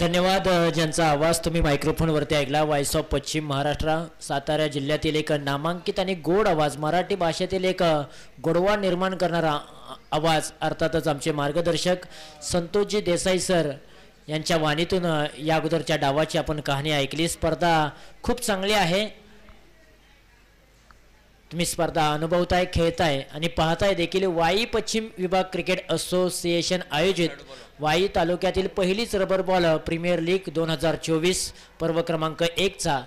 धन्यवाद. ज्यांचा आवाज तुम्ही मायक्रोफोनवरती ऐकला, व्हॉइस ऑफ पश्चिम महाराष्ट्र सातारा जिल्ह्यातील एक नामांकित आणि गोड आवाज, मराठी भाषेतील एक गोडवा निर्माण करणारा आवाज, अर्थातच आमचे मार्गदर्शक संतोषजी देसाई सर यांच्या वाणीतून या अगोदरच्या डावाची आपण कहाणी ऐकली. स्पर्धा खूप चांगली आहे. तुम्ही स्पर्धा अनुभवताय, खेळताय आणि पाहताय देखील. वाई पश्चिम विभाग क्रिकेट असोसिएशन आयोजित वाई तालुक्यातील पहिलीच रबर बॉल प्रीमियर लीग 2024 पर्व क्रमांक 1चा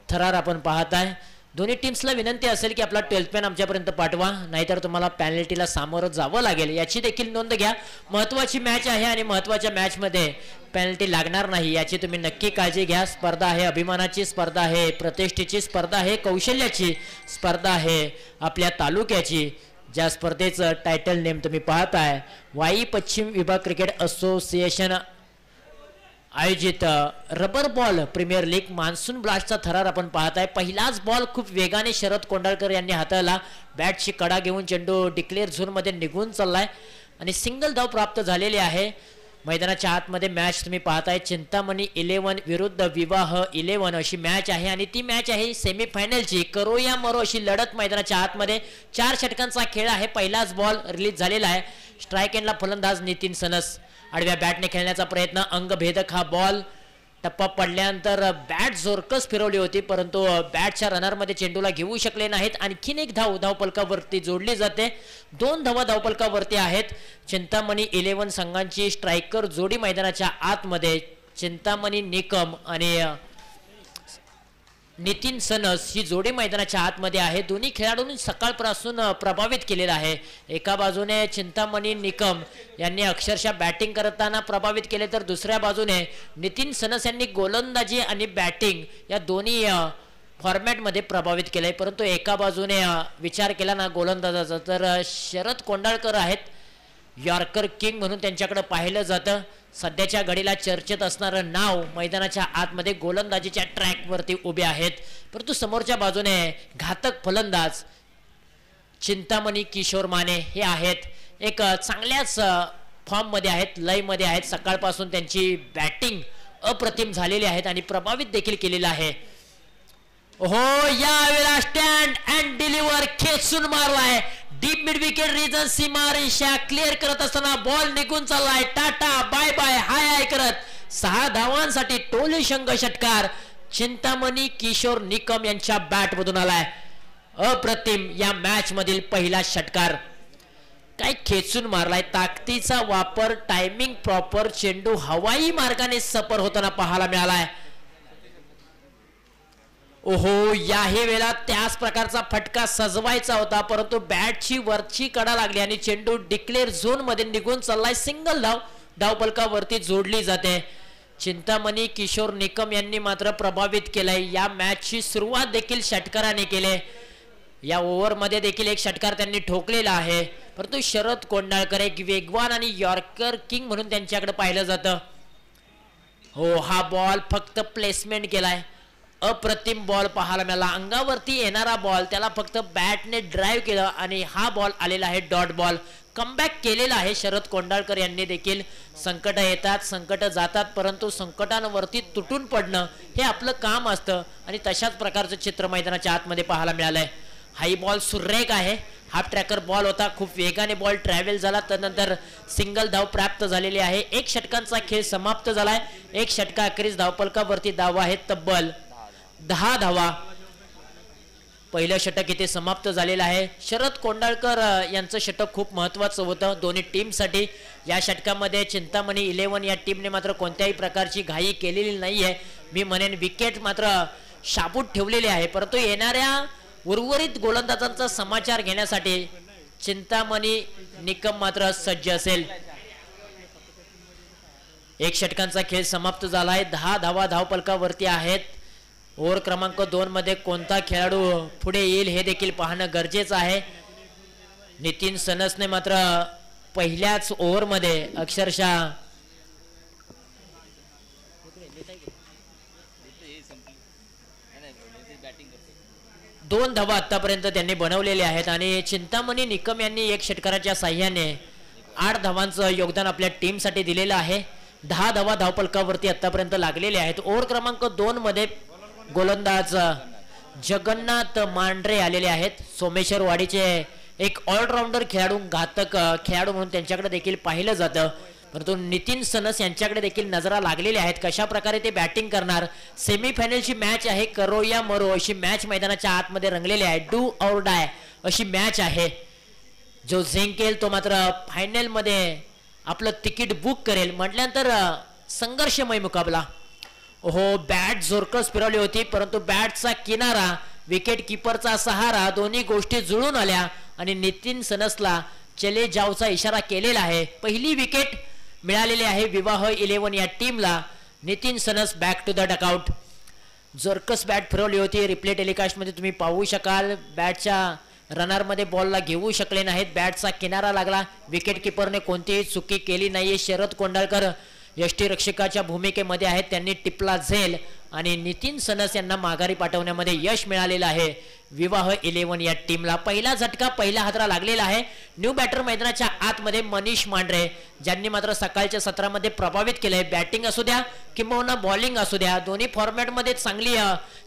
थरार आपण पाहताय. दोन्ही टीम्सला विनंती असेल की आपला 12th मॅन आमच्यापर्यंत पाठवा, नाहीतर तुम्हाला पॅनल्टीला सामोरं जावं लागेल. याची देखील नोंद घ्या. महत्त्वाची मॅच आहे आणि महत्त्वाच्या मॅचमध्ये पेनल्टी लागणार नाही याची तुम्ही नक्की काळजी घ्या. स्पर्धा आहे अभिमानाची, स्पर्धा आहे प्रतिष्ठेची, स्पर्धा आहे कौशल्याची, स्पर्धा आहे आपल्या तालुक्याची. ज्या स्पर्धेचं टायटल नेम तुम्ही पाहताय, वाई पश्चिम विभाग क्रिकेट असोसिएशन आयोजित rubber ball premier league monsoon ब्लास्टचा थरार आपण पाहताय. पहिलाच बॉल खूप वेगाने शरद कोंडाळकर यांनी हाताळला. बॅटची कडा घेऊन चेंडू डिक्लेअर झोनमध्ये निघून चाललाय आणि सिंगल धाव प्राप्त झालेली आहे. मैदानाच्या आतमध्ये मॅच तुम्ही पाहताय. चिंतामणी 11 विरुद्ध विवाह 11 अशी मॅच आहे आणि ती मॅच आहे सेमीफायनलची. करो या मरो अशी लढत मैदानाच्या आतमध्ये. 4 षटकांचा खेळ आहे. पहिलाच बॉल रिलीज झालेला आहे. स्ट्राईक एंडला फलंदाज नितीन सनस. आडव्या बॅटने खेळण्याचा प्रयत्न, अंगभेदक हा बॉल. टप्पा पडल्यानंतर बॅट जोरकस फिरवली होती, परंतु बॅटच्या रनरमध्ये चेंडूला घेऊ शकले नाहीत. आणखीन एक धाव धावपलकावरती जोडली जाते. 2 धावा धावपलकावरती आहेत. चिंतामणी 11 संघांची स्ट्रायकर जोडी मैदानाच्या आतमध्ये. चिंतामणी निकम आणि नितीन सनस ही जोडी मैदानाच्या आतमध्ये आहे. दोन्ही खेळाडूंनी सकाळपासून प्रभावित केलेला आहे. एका बाजूने चिंतामणी निकम यांनी अक्षरशः बॅटिंग करताना प्रभावित केले, तर दुसऱ्या बाजूने नितीन सनस यांनी गोलंदाजी आणि बॅटिंग या दोन्ही फॉर्मॅटमध्ये प्रभावित केलंय. परंतु एका बाजूने विचार केला ना गोलंदाजाचा, तर शरद कोंडाळकर आहेत. यॉर्कर किंग म्हणून त्यांच्याकडे पाहिलं जातं. सध्याच्या घडीला चर्चेत असणारं नाव मैदानाच्या आतमध्ये गोलंदाजीच्या ट्रॅकवरती उभे आहेत. परंतु समोरच्या बाजूने घातक फलंदाज चिंतामणी किशोर माने हे आहेत. एक चांगल्याच फॉर्ममध्ये आहेत, लयमध्ये आहेत. सकाळपासून त्यांची बॅटिंग अप्रतिम झालेली आहेत आणि प्रभावित देखील केलेलं आहे. हो, यावेळेला स्टँड अँड डिलिव्हर खेचून मारलाय. डीप मिड विकेट रिजन सीमारेषा क्लिअर करत असताना बॉल निघून चाललाय. टाटा बाय बाय हाय हाय करत 6 धावांसाठी टोली संघ षटकार चिंतामणी किशोर निकम यांच्या बॅटमधून आलाय. अप्रतिम या मॅच मधील पहिला षटकार. काय खेचून मारलाय. ताकदीचा वापर, टायमिंग प्रॉपर. चेंडू हवाई मार्गाने सफर होताना पाहायला मिळालाय. ओहो, याही वेळा त्याच प्रकारचा फटका सजवायचा होता, परंतु बॅटची वरची कडा लागली आणि चेंडू डिक्लेअर झोन मध्ये निघून चाललाय. सिंगल धाव धावपलकावरती जोडली जाते. चिंतामणी किशोर निकम यांनी मात्र प्रभावित केलंय. या मॅचची सुरुवात देखील षटकाराने केले. या ओव्हरमध्ये देखील एक षटकार त्यांनी ठोकलेला आहे. परंतु शरद कोंडाळकर एक वेगवान आणि यॉर्कर किंग म्हणून त्यांच्याकडे पाहिलं जातं. हो, हा बॉल फक्त प्लेसमेंट केलाय. अप्रतिम बॉल पाहायला मिळाला. अंगावरती येणारा बॉल, त्याला फक्त बॅटने ड्राईव्ह केलं आणि हा बॉल आलेला आहे डॉट बॉल. कमबॅक केलेला आहे शरद कोंडाळकर यांनी देखील. संकट येतात, संकट जातात, परंतु संकटांवरती तुटून पडणं हे आपलं काम असतं आणि तशाच प्रकारचं चित्र मैदानाच्या आतमध्ये पाहायला मिळालंय. हाई बॉल सुरेख आहे. हाफ ट्रॅकर बॉल होता. खूप वेगाने बॉल ट्रॅव्हल झाला. त्यानंतर सिंगल धाव प्राप्त झालेली आहे. 1 षटकांचा खेळ समाप्त झालाय. 1 षटका अखेरीस धावपलकावरती धावा आहेत तब्बल 10 धावा. पहिलं षटक इथे समाप्त झालेलं आहे. शरद कोंडाळकर यांचं षटक खूप महत्त्वाचं होतं दोन्ही टीमसाठी. या षटकामध्ये चिंतामणी 11 या टीमने मात्र कोणत्याही प्रकारची घाई केलेली नाहीये. मी म्हणेन विकेट मात्र शाबूत ठेवलेली आहे. परंतु येणाऱ्या उर्वरित गोलंदाजांचा समाचार घेण्यासाठी चिंतामणी निकम मात्र सज्ज असेल. 1 षटकांचा खेळ समाप्त झालाय. 10 धावा धावपलकावरती आहेत. ओव्हर क्रमांक 2 मध्ये कोणता खेळाडू पुढे येईल हे देखील पाहणं गरजेचं आहे. नितीन सनसने मात्र पहिल्याच ओव्हरमध्ये अक्षरशः दोन धावा आतापर्यंत त्यांनी बनवलेले आहेत आणि चिंतामणी निकम यांनी 1 षटकाराच्या साह्याने 8 धावांचं योगदान आपल्या टीमसाठी दिलेलं आहे. 10 धावा धावपलकावरती आतापर्यंत लागलेले आहेत. ओव्हर क्रमांक 2 मध्ये गोलंदाज जगन्नाथ मांढरे आलेले आहेत. सोमेश्वर वाडीचे एक ऑलराऊंडर खेळाडू, घातक खेळाडू म्हणून त्यांच्याकडे देखील पाहिलं जातं. परंतु नितीन सनस यांच्याकडे देखील नजरा लागलेल्या आहेत. कशा प्रकारे ते बॅटिंग करणार. सेमीफायनलची मॅच आहे. करो या मरो अशी मॅच मैदानाच्या आतमध्ये रंगलेली आहे. डू और डाय अशी मॅच आहे. जो जिंकेल तो मात्र फायनल मध्ये आपलं तिकीट बुक करेल. म्हटल्यानंतर संघर्षमय मुकाबला. हो, बॅट जोरकस फिरवली होती परंतु बॅटचा किनारा, विकेट किपरचा सहारा दोन्ही गोष्टी जुळून आल्या आणि नितीन सनसला चले जावचा इशारा केलेला आहे. पहिली विकेट मिळालेली आहे विवाह 11 या टीमला. Nitin Sanas back to the dugout. जोरकस बॅट फिरवली होती. रिप्ले टेलिकास्ट मध्ये तुम्ही पाहू शकाल. बॅटच्या रनर मध्ये बॉलला घेऊ शकले नाहीत. बॅटचा किनारा लागला. विकेट किपरने कोणतीही चुकी केली नाहीये. शरद कोंडाळकर यष्टीरक्षकाच्या भूमिकेमध्ये आहेत. त्यांनी टिपला झेल आणि नितीन सनस यांना माघारी पाठवण्यामध्ये यश मिळालेलं आहे विवाह 11 या टीमला. पहिला झटका, पहिला हादरा लागलेला आहे. न्यू बॅटर मैदानाच्या आतमध्ये मनीष मांढरे, ज्यांनी मात्र सकाळच्या सत्रामध्ये प्रभावित केलंय. बॅटिंग असू द्या किंवा बॉलिंग असू द्या, दोन्ही फॉर्मॅटमध्ये चांगली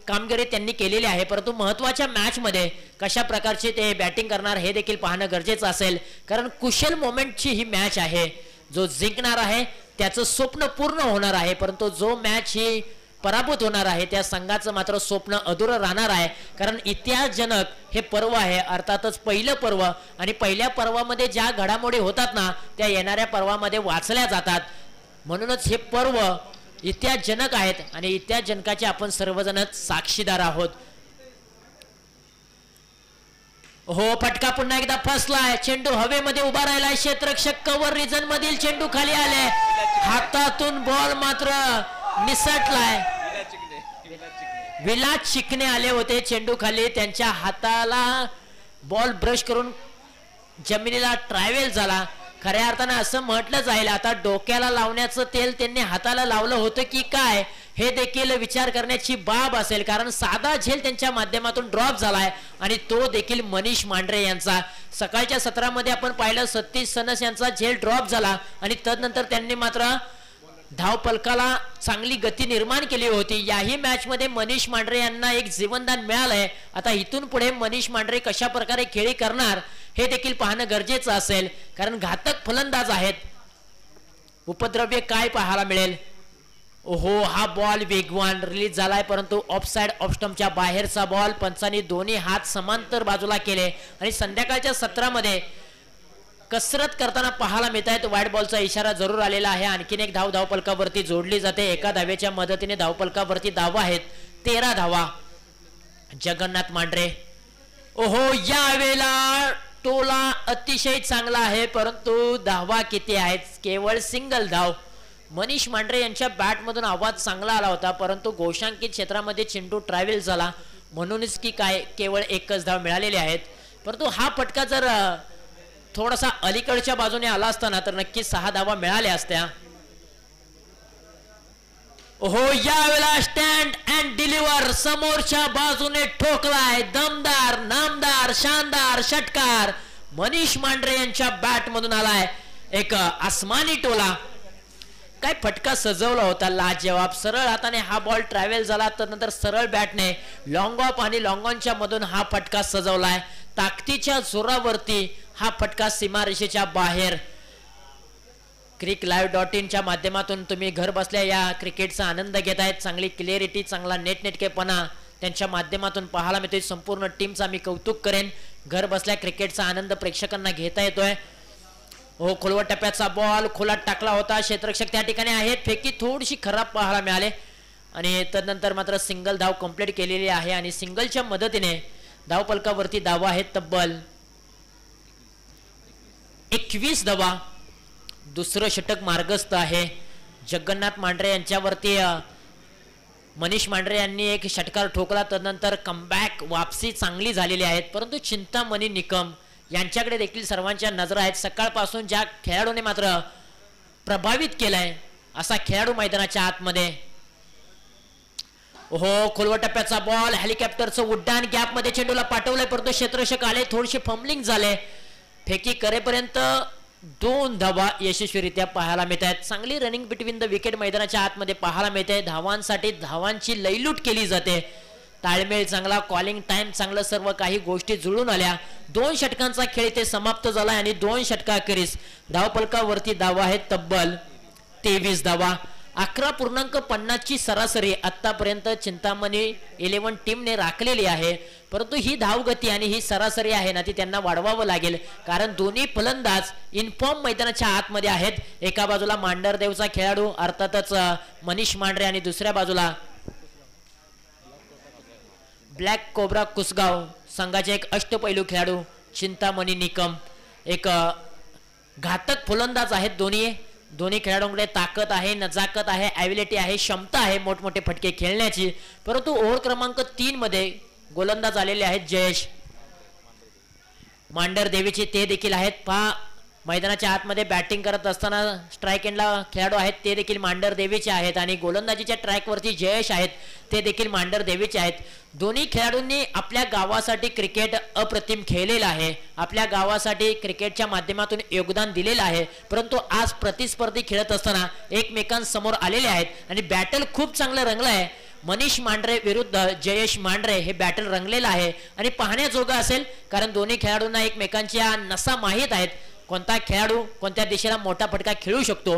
कामगिरी त्यांनी केलेली आहे. परंतु महत्वाच्या मॅच मध्ये कशा प्रकारचे ते बॅटिंग करणार हे देखील पाहणं गरजेचं असेल, कारण कुशल मोमेंटची ही मॅच आहे. जो जिंकणार आहे त्याचं स्वप्न पूर्ण होणार आहे, परंतु जो मॅच ही पराभूत होणार आहे त्या संघाचं मात्र स्वप्न अधुरं राहणार आहे. कारण इतिहासजनक हे पर्व आहे, अर्थातच पहिलं पर्व, आणि पहिल्या पर्वामध्ये ज्या घडामोडी होतात ना त्या येणाऱ्या पर्वामध्ये वाचल्या जातात. म्हणूनच हे पर्व इतिहासजनक आहेत आणि इतिहासजनकाचे आपण सर्वजणच साक्षीदार आहोत. हो, फटका पुन्हा एकदा फसलाय. चेंडू हवेमध्ये उभा राहिलाय. क्षेत्ररक्षक कव्हर रिजन मधील चेंडू खाली आले. हातातून बॉल मात्र निसटलाय. विलास चिकणे आले होते चेंडू खाली. त्यांच्या हाताला बॉल ब्रश करून जमिनीला ट्रॅव्हल झाला. खऱ्या अर्थाने असं म्हटलं जाईल आता डोक्याला लावण्याचं तेल त्यांनी हाताला लावलं होतं की काय हे देखील विचार करण्याची बाब असेल, कारण साधा झेल त्यांच्या माध्यमातून ड्रॉप झालाय आणि तो देखील मनीष मांढरे यांचा. सकाळच्या सत्रामध्ये आपण पाहिलं सतीश सनस यांचा झेल ड्रॉप झाला आणि तदनंतर त्यांनी मात्र धावपलकाला चांगली गती निर्माण केली होती. याही मॅच मध्ये मनीष मांढरे यांना एक जीवनदान मिळालंय. आता इथून पुढे मनीष मांढरे कशा प्रकारे खेळी करणार हे देखील पाहणं गरजेचं असेल, कारण घातक फलंदाज आहेत. उपद्रव्य काय पाहायला मिळेल. ओहो, हा बॉल वेगवान रिलीज झालाय परंतु ऑफसाइड ऑफ स्टंपच्या बाहेरचा बॉल. पंचांनी दोन्ही हात समांतर बाजूला केले आणि संध्याकाळच्या सत्रामध्ये कसरत करताना पाहायला मिळत आहे. वाईट बॉलचा इशारा जरूर आलेला आहे. आणखीन एक धाव धावपलकावरती जोडली जाते. एका धावेच्या मदतीने धावपलकावरती धावा आहेत 13 धावा. जगन्नाथ मांढरे. ओहो, यावेळेला टोला अतिशय चांगला आहे परंतु धावा किती आहेत, केवळ सिंगल धाव. मनीष मांढरे यांच्या बॅट मधून आवाज चांगला आला होता परंतु घोषांकित क्षेत्रामध्ये चेंडू ट्रॅव्हल झाला म्हणूनच की काय केवळ एकच धाव मिळालेले आहेत. परंतु हा फटका जर थोडासा अलीकडच्या बाजूने आला असताना तर नक्की 6 धावा मिळाल्या असत्या. हो, यावेळेला स्टँड अँड डिलिव्हर समोरच्या बाजूने ठोकलाय. दमदार, नामदार, शानदार षटकार मनीष मांढरे यांच्या बॅट मधून आलाय. एक आसमानी टोला. काय फटका सजवला होता, लाजवाब. सरळ हाताने हा बॉल ट्रॅव्हल झाला तर नंतर सरळ बॅटने लॉंग ऑफ आणि लॉंग ऑनच्या मधून हा फटका सजवलाय. ताकदीच्या जोरावरती हा फटका सीमारेषेच्या बाहेर. cricklive.in च्या माध्यमातून तुम्ही घर बसल्या या क्रिकेटचा आनंद घेत आहेत. चांगली क्लिअरिटी, चांगला नेटनेटकेपणा त्यांच्या माध्यमातून पाहायला मिळतोय. संपूर्ण टीमचा मी कौतुक करेन. घर बसल्या क्रिकेटचा आनंद प्रेक्षकांना घेता येतोय. हो, खोलवर टप्प्याचा बॉल खोलात टाकला होता. क्षेत्ररक्षक त्या ठिकाणी आहेत. फेकी थोडीशी खराब पाहायला मिळाले आणि तदनंतर मात्र सिंगल धाव कंप्लीट केलेली आहे आणि सिंगलच्या मदतीने धावपलकावरती धावा आहेत तब्बल 21 धावा. दुसरं षटक मार्गस्थ आहे. जगन्नाथ मांढरे यांच्यावरती मनीष मांढरे यांनी एक षटकार ठोकला. तदनंतर कमबॅक वापसी चांगली झालेली आहेत परंतु चिंतामणी निकम यांच्याकडे देखील सर्वांच्या नजरा आहेत. सकाळपासून ज्या खेळाडूने मात्र प्रभावित केलाय असा खेळाडू मैदानाच्या आतमध्ये. हो, खोलवर टप्प्याचा बॉल. हेलिकॉप्टरचं उड्डाण. गॅप मध्ये चेंडूला पाठवलंय परंतु क्षेत्ररक्षक आले. थोडीशी फंबलिंग झाले. फेकी करेपर्यंत 2 धावा यशस्वीरित्या पाहायला मिळत आहेत. चांगली रनिंग बिटवीन द विकेट मैदानाच्या आतमध्ये पाहायला मिळते. धावांसाठी धावांची लयलूट केली जाते. ताळमेळ चांगला, कॉलिंग टाइम चांगलं, सर्व काही गोष्टी जुळून आल्या. 2 षटकांचा खेळ इथे समाप्त झाला आणि 2 षटकाखेरीज धावफलकावरती धावा आहेत तब्बल 23 धावा. 11.50 ची सरासरी आतापर्यंत चिंतामणी 11 टीमने राखलेली आहे. परंतु ही धावगती आणि ही सरासरी आहे ना ती त्यांना वाढवावं लागेल, कारण दोन्ही फलंदाज इनफॉर्म मैदानाच्या आतमध्ये आहेत. एका बाजूला मांढरदेवचा खेळाडू अर्थातच मनीष मांढरे आणि दुसऱ्या बाजूला ब्लॅक कोब्रा कुसगाव संघाचे एक अष्टपैलू खेळाडू चिंतामणी निकम. एक घातक फलंदाज आहेत दोन्ही खेळाडूंकडे ताकद आहे, नजाकत आहे, ॲबिलिटी आहे, क्षमता आहे मोठमोठे फटके खेळण्याची. परंतु ओव्हर क्रमांक 3 मध्ये गोलंदाज आलेले आहेत जयेश मांढरदेवीचे, ते देखील आहेत. पहा मैदानाच्या आतमध्ये बॅटिंग करत असताना स्ट्राईक एंडला खेळाडू आहेत ते देखील मांढरदेवीचे आहेत आणि गोलंदाजीच्या ट्रॅकवरती जयेश आहेत ते देखील मांढरदेवीचे आहेत. दोन्ही खेळाडूंनी आपल्या गावासाठी क्रिकेट अप्रतिम खेळलेलं आहे, आपल्या गावासाठी क्रिकेटच्या माध्यमातून योगदान दिलेलं आहे. परंतु आज प्रतिस्पर्धी खेळत असताना एकमेकांसमोर आलेले आहेत आणि बॅटल खूप चांगलं रंगलं आहे. मनीष मांढरे विरुद्ध जयेश मांढरे हे बॅटल रंगलेलं आहे आणि पाहण्याजोगं असेल, कारण दोन्ही खेळाडूंना एकमेकांच्या नसा माहीत आहेत. कोणता खेळाडू कोणत्या दिशेला मोठा फटका खेळू शकतो.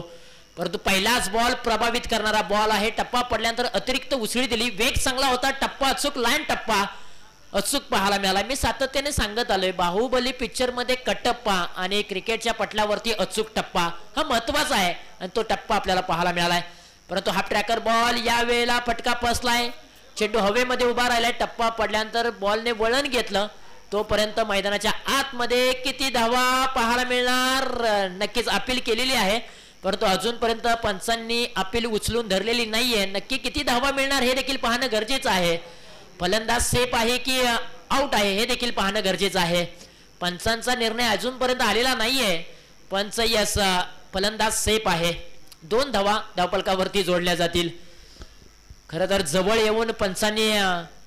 परंतु पहिलाच बॉल प्रभावित करणारा बॉल आहे. टप्पा पडल्यानंतर अतिरिक्त उसळी दिली, वेग चांगला होता, टप्पा अचूक, लाईन टप्पा अचूक पाहायला मिळाला. मी सातत्याने सांगत आलोय, बाहुबली पिक्चर मध्ये कटप्पा आणि क्रिकेटच्या पटलावरती अचूक टप्पा हा महत्वाचा आहे आणि तो टप्पा आपल्याला पाहायला मिळालाय. परंतु हा ट्रॅकर बॉल या वेळेला फटका फसलाय, चेंडू हवेमध्ये उभा राहिलाय. टप्पा पडल्यानंतर बॉलने वळण घेतलं, तोपर्यंत मैदानाच्या आतमध्ये किती धावा पाहायला मिळणार. नक्कीच अपील केलेली आहे, परंतु अजूनपर्यंत पंचांनी अपील उचलून धरलेली नाहीये. नक्की किती धावा मिळणार हे देखील पाहणं गरजेचं आहे. फलंदाज सेफ आहे की आउट आहे हे देखील पाहणं गरजेचं आहे. पंचांचा निर्णय अजूनपर्यंत आलेला नाहीये. पंच यस, फलंदाज सेफ आहे. 2 धावा धावफलकावरती जोडल्या जातील. खरं तर जवळ येऊन पंचांनी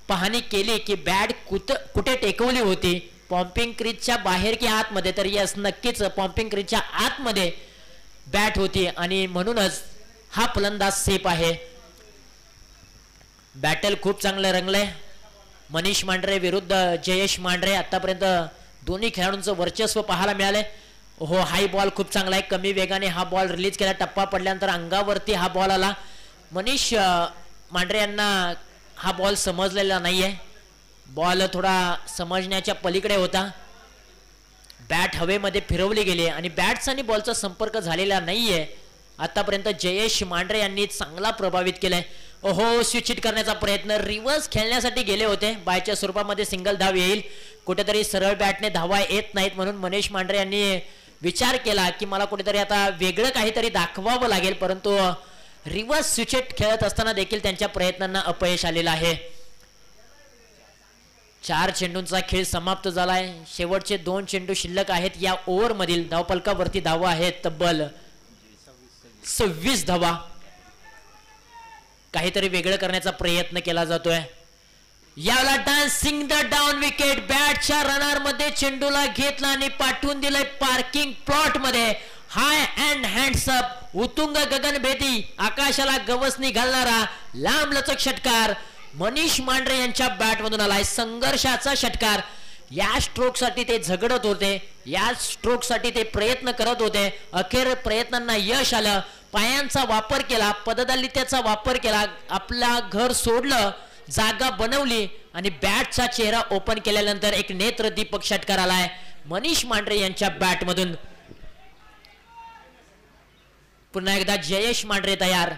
पाहणी केली की बॅट कुठे टेकवली होती, पॉम्पिंग क्रीजच्या बाहेर की आतमध्ये. तर यस, नक्कीच पॉम्पिंग क्रीजच्या आतमध्ये बॅट होती आणि म्हणूनच हा फलंदाज सेफ आहे. बॅटल खूप चांगलं रंगलंय. मनीष मांढरे विरुद्ध जयेश मांढरे. आतापर्यंत दोन्ही खेळाडूंचं वर्चस्व पाहायला मिळालंय. हो, हाय बॉल खूप चांगला आहे, कमी वेगाने हा बॉल रिलीज केला. टप्पा पडल्यानंतर अंगावरती हा बॉल आला. मनीष मांढरे यांना हा बॉल समजलेला नाहीये, बॉल थोडा समजण्याच्या पलीकडे होता. बॅट हवेमध्ये फिरवली गेली आणि बॅट्स आणि बॉलचा संपर्क झालेला नाहीये. आतापर्यंत जयेश मांढरे यांनी चांगला प्रभावित केलाय. ओहो, स्विच हिट करण्याचा प्रयत्न, रिव्हर्स खेळण्यासाठी गेले होते, बायच्या स्वरूपामध्ये सिंगल धाव येईल. कुठेतरी सरळ बॅटने धावा येत नाहीत, म्हणून मनीष मांढरे यांनी विचार केला की मला कुठेतरी आता वेगळं काहीतरी दाखवावं लागेल. परंतु रिव्हर्स स्विच हिट खेळत असताना देखील त्यांच्या प्रयत्नांना अपयश आलेलं आहे. 4 चेंडूंचा खेळ समाप्त झालाय. शेवटचे 2 चेंडू शिल्लक आहेत. या ओव्हर मधील धावफलकावरती धावा आहेत तब्बल 26 धावा. काहीतरी वेगळं करण्याचा प्रयत्न केला जातोय. याला डान्सिंग द डाऊन विकेट, बॅटच्या रनर मध्ये चेंडूला घेतला आणि पाठवून दिलंय पार्किंग प्लॉट मध्ये. हाय अँड हँड्स अप, उतुंग गगनभेदी, आकाशाला गवसणी घालणारा लांब लचक षटकार मनीष मांढरे यांच्या बॅट मधून आलाय. संघर्षाचा षटकार. या स्ट्रोक साठी ते झगडत होते, या स्ट्रोक साठी ते प्रयत्न करत होते. अखेर प्रयत्नांना यश आलं. पायांचा वापर केला, पददलित्याचा वापर केला, आपला घर सोडलं, जागा बनवली आणि बॅटचा चेहरा ओपन केल्यानंतर एक नेत्रदीपक षटकार आलाय मनीष मांढरे यांच्या बॅट मधून. पुन्हा एकदा जयेश मांढरे तयार.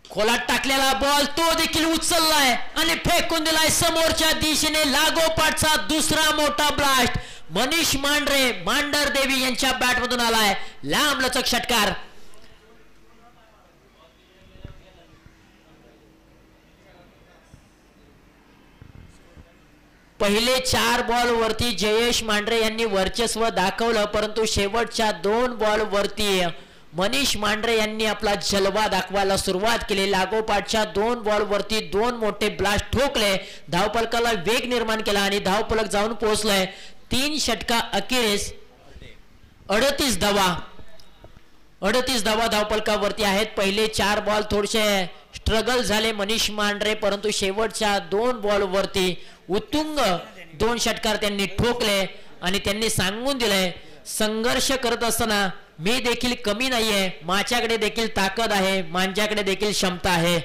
खोलात टाकलेला बॉल तो देखील उचललाय आणि फेकून दिलाय समोरच्या दिशेने. लागोपाठचा दुसरा मोठा ब्लास्ट मनीष मांढरे मांढरदेवी यांच्या बॅट मधून आलाय. लांब लचक षटकार. पहिले 4 बॉल वरती जयेश मांढरे यांनी वर्चस्व दाखवलं, परंतु शेवटच्या 2 बॉल वरती मनीष मांढरे यांनी आपला जलवा दाखवायला सुरुवात केली. लागोपाठच्या 2 बॉल वरती 2 मोठे ब्लास्ट ठोकले, धावफलकाला वेग निर्माण केला आणि धावफलक जाऊन पोहोचलाय. 3 षटका अखेरीस 38 धावा धावपलकावरती आहेत. पहिले 4 बॉल थोडेसे स्ट्रगल झाले मनीष मांढरे, परंतु शेवटच्या 2 बॉल वरती उत्तुंग 2 षटकार त्यांनी ठोकले आणि त्यांनी सांगून दिले संघर्ष करत असताना मी देखील कमी नाहीये, माझ्याकडे देखील ताकद आहे, माझ्याकडे देखील क्षमता आहे.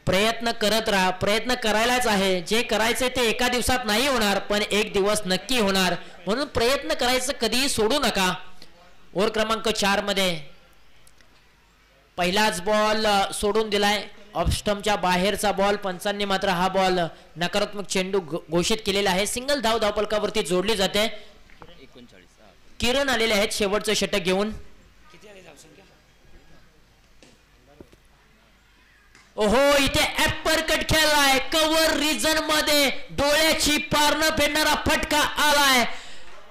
प्रयत्न करत राहा, प्रयत्न करायलाच आहे. जे करायचे ते एका दिवसात नाही होणार, पण एक दिवस नक्की होणार, म्हणून प्रयत्न करायचं कधीही सोडू नका. ओव्हर क्रमांक 4 मध्ये पहिलाच बॉल सोडून दिलाय, ऑफ स्टंपच्या बाहेरचा बॉल. पंचांनी मात्र हा बॉल नकारात्मक चेंडू घोषित केलेला आहे. सिंगल धाव धावपलकावरती जोडली जाते. किरण आलेले आहेत शेवटचं षटक घेऊन. ओहो, इथे ऍपर कट खेळलाय, कव्हर रिजन मध्ये डोळ्याची पारणं फेडणारा फटका आलाय.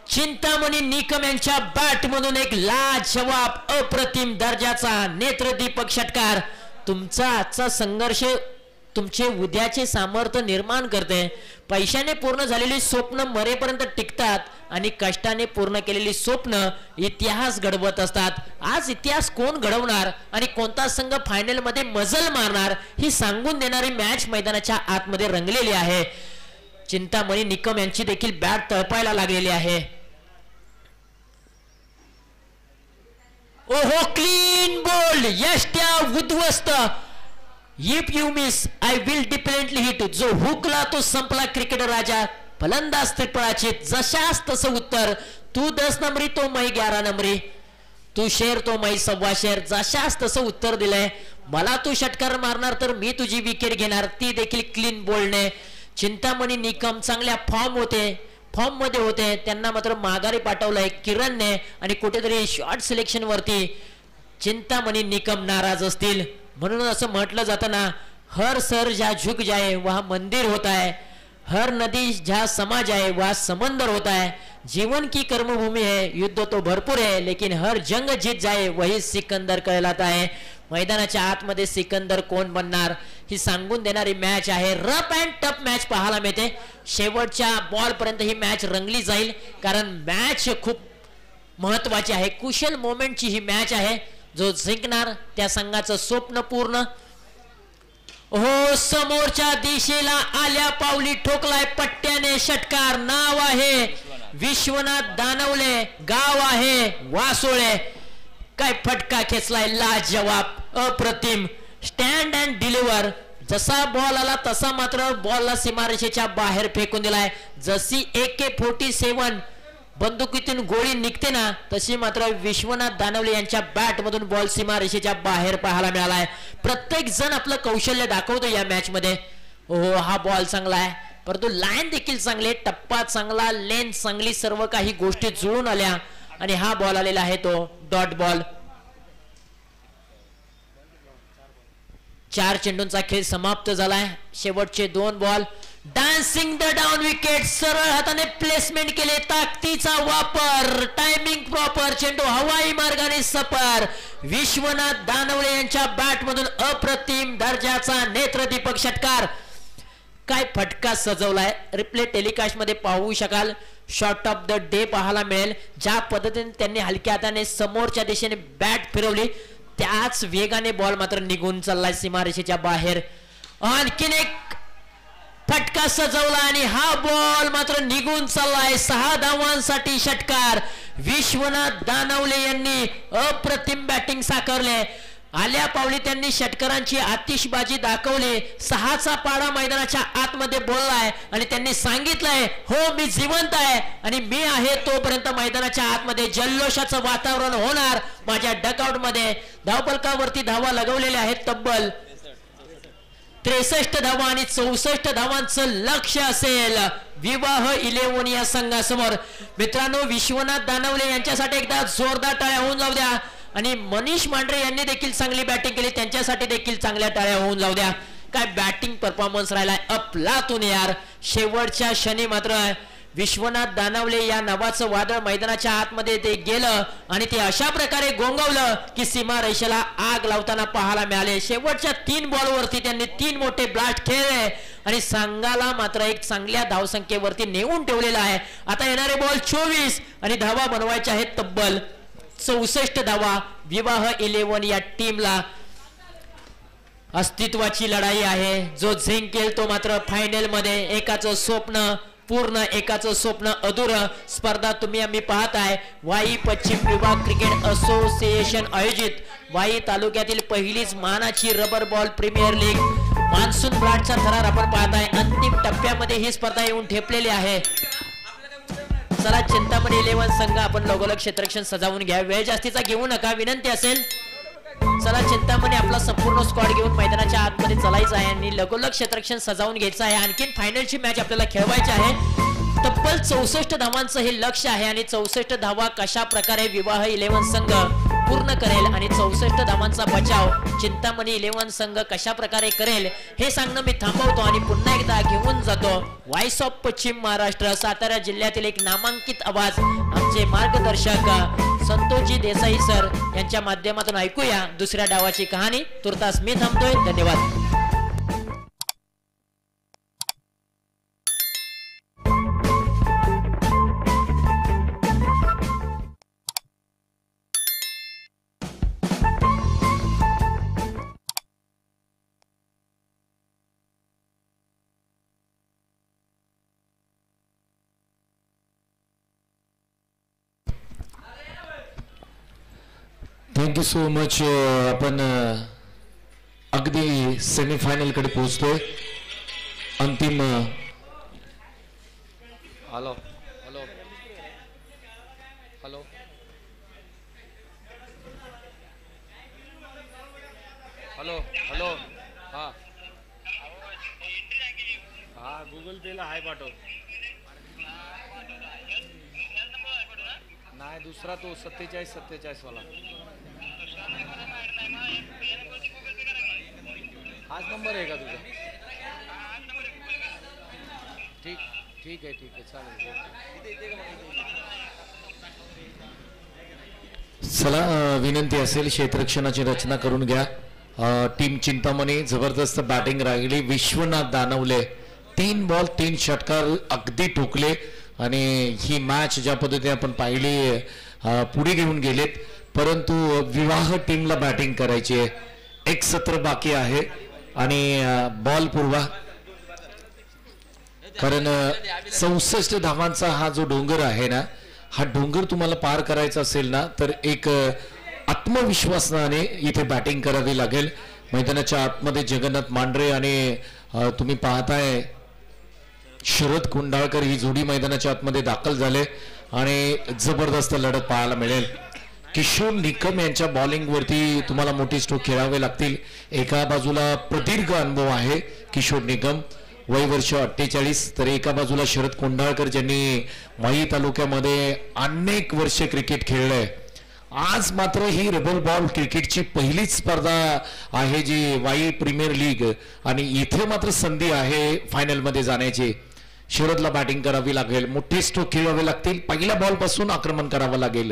चिंतामणी निकम यांच्या बॅट मधून एक लाजवाब अप्रतिम दर्जाचा नेत्रदीपक षटकार. तुमचा आजचा संघर्ष तुमचे उद्याचे सामर्थ्य निर्माण करते. पैशाने पूर्ण झालेली स्वप्न मरेपर्यंत टिकतात आणि कष्टाने पूर्ण केलेली स्वप्न इतिहास घडवत असतात. आज इतिहास कोण घडवणार आणि कोणता संघ फायनल मध्ये मजल मारणार ही सांगून देणारी मॅच मैदानाच्या आतमध्ये रंगलेली आहे. चिंतामणी निकम यांची देखील बॅट तळपायला लागलेली आहे. ओहो, क्लीन बोल्ड, यष्ट्या उद्ध्वस्त. If you miss I will differently hit. जो हुकला तो संपला क्रिकेटर राजा. फलंदाज त्रिफळाचे जशास तसं उत्तर. तू 10 नंबरी तो मै 11 नंबरी, तू शेर तो मै 1.25 शेर. जशास तसं उत्तर दिलंय. मला तू षटकार मारणार तर मी तुझी विकेट घेणार, ती देखील क्लीन बोल्डने. चिंतामणी निकम चांगल्या फॉर्म मध्ये होते, त्यांना मात्र माघारी पाठवलंय किरणने आणि कुठेतरी शॉर्ट सिलेक्शन वरती चिंतामणी निकम नाराज असतील. म्हणून असं म्हटलं जातं ना, हर सर जहाँ झुक जाए वहाँ मंदिर होता है, हर नदी जहाँ समा जाए वहाँ समंदर होता है. जीवन की कर्मभूमि है, युद्ध तो भरपूर है, लेकिन हर जंग जीत जाए वही सिकंदर कहलाता है. मैदानाच्या आतमध्ये सिकंदर कोण बनणार ही सांगून देणारी मॅच आहे. रफ अँड टफ मॅच पाहायला मिळते. शेवटच्या बॉल पर्यंत ही मॅच रंगली जाईल, कारण मॅच खूप महत्वाची आहे. कुशल मोमेंटची ही मॅच आहे. जो जिंकणार त्या संघाचं स्वप्न पूर्ण. हो, समोरच्या दिशेला आल्या पावली ठोकलाय पट्ट्याने षटकार. नाव आहे विश्वनाथ दानवले, गाव आहे वासोळे. काय फटका खेचलाय, लाजवाब अप्रतिम. Stand and deliver. जसा बॉल आला तसा मात्र बॉलला सीमारेषेच्या बाहेर फेकून दिलाय. जशी AK-47 बंदुकीतून गोळी निघते ना, तशी मात्र विश्वनाथ दानवले यांच्या बॅट मधून बॉल सीमारेषेच्या बाहेर पाहायला मिळालाय. प्रत्येक जण आपलं कौशल्य दाखवतो या मॅच मध्ये. ओहो, हा बॉल चांगला आहे, परंतु लाईन देखील चांगले, टप्पा चांगला, लेंथ चांगली, सर्व काही गोष्टी जुळून आल्या आणि हा बॉल आलेला आहे तो डॉट बॉल. 4 चेंडूंचा खेळ समाप्त झालाय. शेवटचे 2 ball. Dancing the down wicket. सरळ हाताने प्लेसमेंट केले, ताकदीचा वापर, टायमिंग प्रॉपर. चेंडू हवाई मार्गाने सपार. विश्वनाथ दानवले यांच्या बॅट मधून अप्रतिम दर्जाचा नेत्रदीपक षटकार. काय फटका सजवलाय. रिप्ले टेलिकास्ट मध्ये पाहू शकाल. शॉट ऑफ द डे पाहायला मिळेल. ज्या पद्धतीने त्यांनी हलक्या हाताने समोरच्या दिशेने बॅट फिरवली, त्याच वेगाने बॉल मात्र निघून चाललाय सीमारेषेच्या बाहेर. आणखीन एक फटका सजवला आणि हा बॉल मात्र निघून चाललाय. 6 धावांसाठी षटकार. विश्वनाथ दानवले यांनी अप्रतिम बॅटिंग साकारले. आल्या पावली त्यांनी षटकारांची आतिषबाजी दाखवली. 6चा पाडा मैदानाच्या आतमध्ये बोललाय आणि त्यांनी सांगितलंय, हो मी जिवंत आहे आणि मी आहे तोपर्यंत मैदानाच्या आतमध्ये जल्लोषाचं वातावरण होणार. माझ्या डकआउट मध्ये धावपलकावरती धावा लगवलेल्या आहेत. तब्बल 63 धावा आणि 64 धावांचं लक्ष्य असेल विवाह 11 या संघासमोर. मित्रांनो, विश्वनाथ दानवले यांच्यासाठी एकदा जोरदार टाळ्या होऊन जाऊ द्या आणि मनीष मांढरे यांनी देखील चांगली बॅटिंग केली, त्यांच्यासाठी देखील चांगल्या टाळ्या होऊन जाऊ द्या. काय बॅटिंग परफॉर्मन्स राहिलाय अफलातून यार. शेवटच्या क्षणी मात्र विश्वनाथ दानवले या नावाचं वादळ मैदानाच्या आतमध्ये ते गेलं आणि ते अशा प्रकारे गोंगवलं की सीमारेषेला आग लावताना पाहायला मिळाले. शेवटच्या 3 बॉलवरती त्यांनी 3 मोठे ब्लास्ट खेळले आणि संघाला मात्र एक चांगल्या धावसंख्येवरती नेऊन ठेवलेला आहे. आता येणारे बॉल 24 आणि धावा बनवायच्या आहेत तब्बल 64 धावा. विवाह 11 या टीमला अस्तित्वाची लढाई आहे. जो जिंकेल तो मात्र फायनल मध्ये. एकाचं स्वप्न पूर्ण, एकाचं स्वप्न अधुरं. स्पर्धा तुम्ही आम्ही पाहताय वाई पश्चिम विभाग क्रिकेट असोसिएशन आयोजित वाई तालुक्यातील पहिलीच मानाची rubber ball premier league monsoon ब्लाडचा थरार आपण पाहताय. अंतिम टप्प्यामध्ये ही स्पर्धा येऊन ठेपलेली आहे. चला चिंतामणी 11 संघ आपण लगोलग क्षेत्ररक्षण सजावून घ्या. वेळ जास्तीचा घेऊ नका विनंती असेल. चला चिंतामणी आपला संपूर्ण स्क्वॉड घेऊन मैदानाच्या आतमध्ये चालायचं आहे आणि लगोलग क्षेत्ररक्षण सजावून घ्यायचं आहे. आणखीन फायनलची मॅच आपल्याला खेळवायची आहे. तब्बल 64 धावांचं हे लक्ष आहे आणि 64 धावा कशा प्रकारे विवाह 11 संघ पूर्ण करेल आणि 64 धावांचा बचाव चिंतामणी 11 संघ कशा प्रकारे करेल हे सांगणं मी थांबवतो आणि पुन्हा एकदा घेऊन जातो व्हॉइस ऑफ पश्चिम महाराष्ट्र सातारा जिल्ह्यातील एक नामांकित आवाज आमचे मार्गदर्शक संतोषजी देसाई सर यांच्या माध्यमातून ऐकूया दुसऱ्या डावाची कहाणी. तुर्तास मी थांबतोय. धन्यवाद. Thank you so much. आपण अगदी सेमीफायनल कडे पोहोचतोय. अंतिम hello hello hello hello hello हा हा गूगल पेला हाय पाठव. नाही दुसरा तो 47 वाला हाच नंबर आहे का तुझा? ठीक आहे चालेल. चला विनंती असेल क्षेत्ररक्षणाची रचना करून घ्या. टीम चिंतामणी जबरदस्त बॅटिंग राहिली. विश्वनाथ दानवले 3 बॉल 3 षटकार अगदी ठोकले आणि ही मॅच ज्या पद्धतीने आपण पाहिली पुढे घेऊन गेलेत. परंतु विवाह टीमला बॅटिंग करायची आहे. एक सत्र बाकी आहे आणि बॉल पुरवा कारण 64 धावांचा हा जो डोंगर आहे ना हा डोंगर तुम्हाला पार करायचा असेल ना तर एक आत्मविश्वासाने इथे बॅटिंग करावी लागेल. मैदानाच्या आतमध्ये जगन्नाथ मांढरे आणि तुम्ही पाहताय शरद कुंडाळकर ही जोडी मैदानाच्या आतमध्ये दाखल झाले आणि जबरदस्त लढत पाहायला मिळेल. किशोर निकम यांच्या बॉलिंग वरती तुम्हाला मोठी स्ट्रोक खेळावे लागतील. एका बाजूला प्रदीर्घ अनुभव आहे किशोर निकम वय वर्ष 48 तर एका बाजूला शरद कुंडाळकर ज्यांनी वाई तालुक्यामध्ये अनेक वर्षे क्रिकेट खेळलंय. आज मात्र ही रबर बॉल क्रिकेटची पहिलीच स्पर्धा आहे जी वाई प्रीमियर लीग आणि इथे मात्र संधी आहे फायनल मध्ये जाण्याची. शरदला बॅटिंग करावी लागेल. मोठे स्ट्रोक खेळावे लागतील. पहिल्या बॉल पासून आक्रमण करावं लागेल.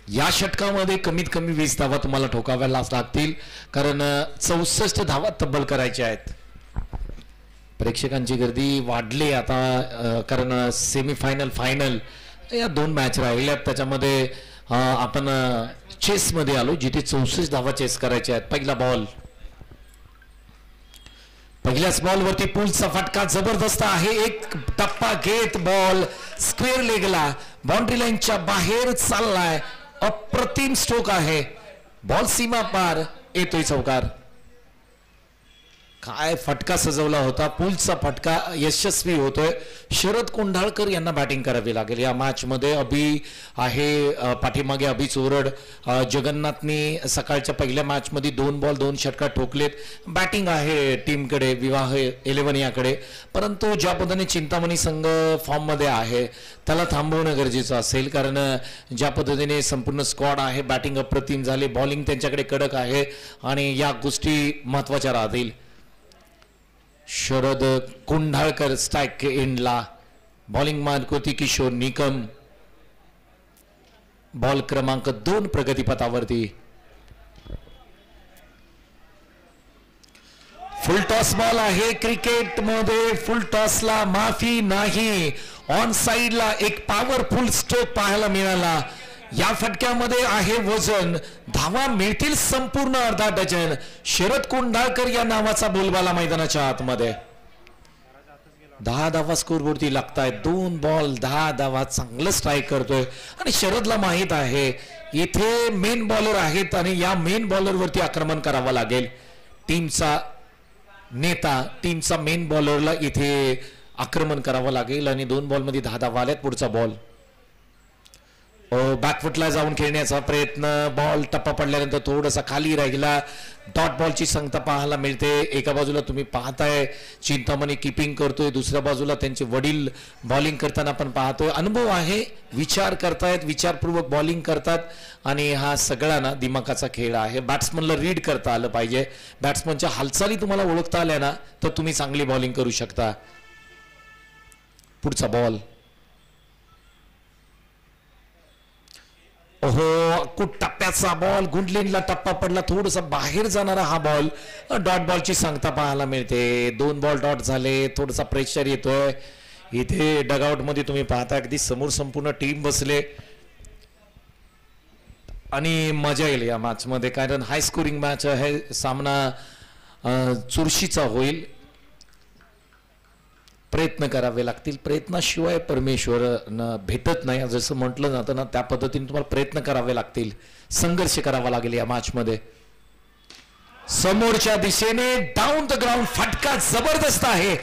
या षटकामध्ये कमीत कमी 20 धावा तुम्हाला ठोकाव्या लागतील कारण 64 धावा तब्बल करायच्या आहेत. प्रेक्षकांची गर्दी वाढली आता कारण सेमीफायनल फायनल या 2 मॅच राहिल्यात. त्याच्यामध्ये आपण चेस मध्ये आलो जिथे 64 धावा चेस करायच्या आहेत. पहिला बॉल पहिल्याच बॉल वरती पुलचा फटका जबरदस्त आहे. एक टप्पा घेत बॉल स्क्वेअर लेगला बाउंड्री लाईनच्या बाहेर चाललाय. अप्रतिम स्ट्रोक आहे. बॉल सीमा पार येतोय चौकार. काय फटका सजवला होता. पुलचा फटका यशस्वी होतोय. शरद कुंडाळकर यांना बॅटिंग करावी लागेल या मॅच मध्ये. अभि आहे पाठीमागे अभि चोरड. जगन्नाथनी सकाळच्या पहिल्या मॅच मध्ये 2 बॉल 2 षटकार ठोकलेत. बॅटिंग आहे टीमकडे विवाह 11 याकडे. परंतु ज्या पद्धतीने चिंतामणी संघ फॉर्म मध्ये आहे त्याला थांबवणं गरजेचं असेल कारण ज्या पद्धतीने संपूर्ण स्क्वॉड आहे बॅटिंग अप्रतिम झाली. बॉलिंग त्यांच्याकडे कडक आहे आणि या गोष्टी महत्वाच्या राहतील. शरद कुंडाळकर स्ट्राइक एंडला बॉलिंग मार्क होती किशोर निकम. बॉल क्रमांक 2 प्रगतीपथावरती. फुल टॉस बॉल आहे क्रिकेटमध्ये. फुल टॉसला माफी नाही. ऑन साइडला एक पॉवरफुल स्ट्रोक पाहायला मिळाला. या फटक्यामध्ये आहे वजन. धावा मिळतील संपूर्ण अर्धा डझन. शरद कोंढाळकर या नावाचा बोलबाला मैदानाच्या आतमध्ये. 10 धावा स्कोरवरती लागतायत. 2 बॉल 10 धावा. चांगलं स्ट्राईक करतोय आणि शरदला माहित आहे इथे मेन बॉलर आहेत आणि या मेन बॉलरवरती आक्रमण करावं लागेल. टीमचा नेता टीमचा मेन बॉलरला इथे आक्रमण करावं लागेल आणि 2 बॉलमध्ये 10 धावा आल्यात. पुढचा बॉल बॅकफुटला जाऊन खेळण्याचा प्रयत्न. बॉल टप्पा पडल्यानंतर थोडासा खाली राहिला. डॉट बॉलची संगता पाहायला मिळते. एका बाजूला तुम्ही पाहताय चिंतामणी किपिंग करतोय, दुसऱ्या बाजूला त्यांचे वडील बॉलिंग करताना आपण पाहतोय. अनुभव आहे, विचार करतायत, विचारपूर्वक बॉलिंग करतात आणि हा सगळा ना दिमागाचा खेळ आहे. बॅट्समनला रीड करता आलं पाहिजे. बॅट्समनच्या हालचाली तुम्हाला ओळखता आल्या ना तर तुम्ही चांगली बॉलिंग करू शकता. पुढचा बॉल. ओहो, टप्प्याचा बॉल. गुंडलिनला टप्पा पडला. थोडासा बाहेर जाणारा हा बॉल. डॉट बॉलची सांगता पाहायला मिळते. 2 बॉल डॉट झाले. थोडासा प्रेशर येतोय इथे डगआउट मध्ये. तुम्ही पाहता अगदी समोर संपूर्ण टीम बसले आणि मजा येईल या मॅच मध्ये, कारण हाय स्कोरिंग मॅच आहे. सामना चुरशीचा होईल. प्रयत्न करावे लागतील. प्रयत्नाशिवाय परमेश्वर भेटत नाही जसं म्हटलं जातं ना, त्या पद्धतीने तुम्हाला प्रयत्न करावे लागतील. संघर्ष करावा लागेल या मॅच मध्ये. समोरच्या दिशेने डाऊन द ग्राउंड फटका जबरदस्त आहे.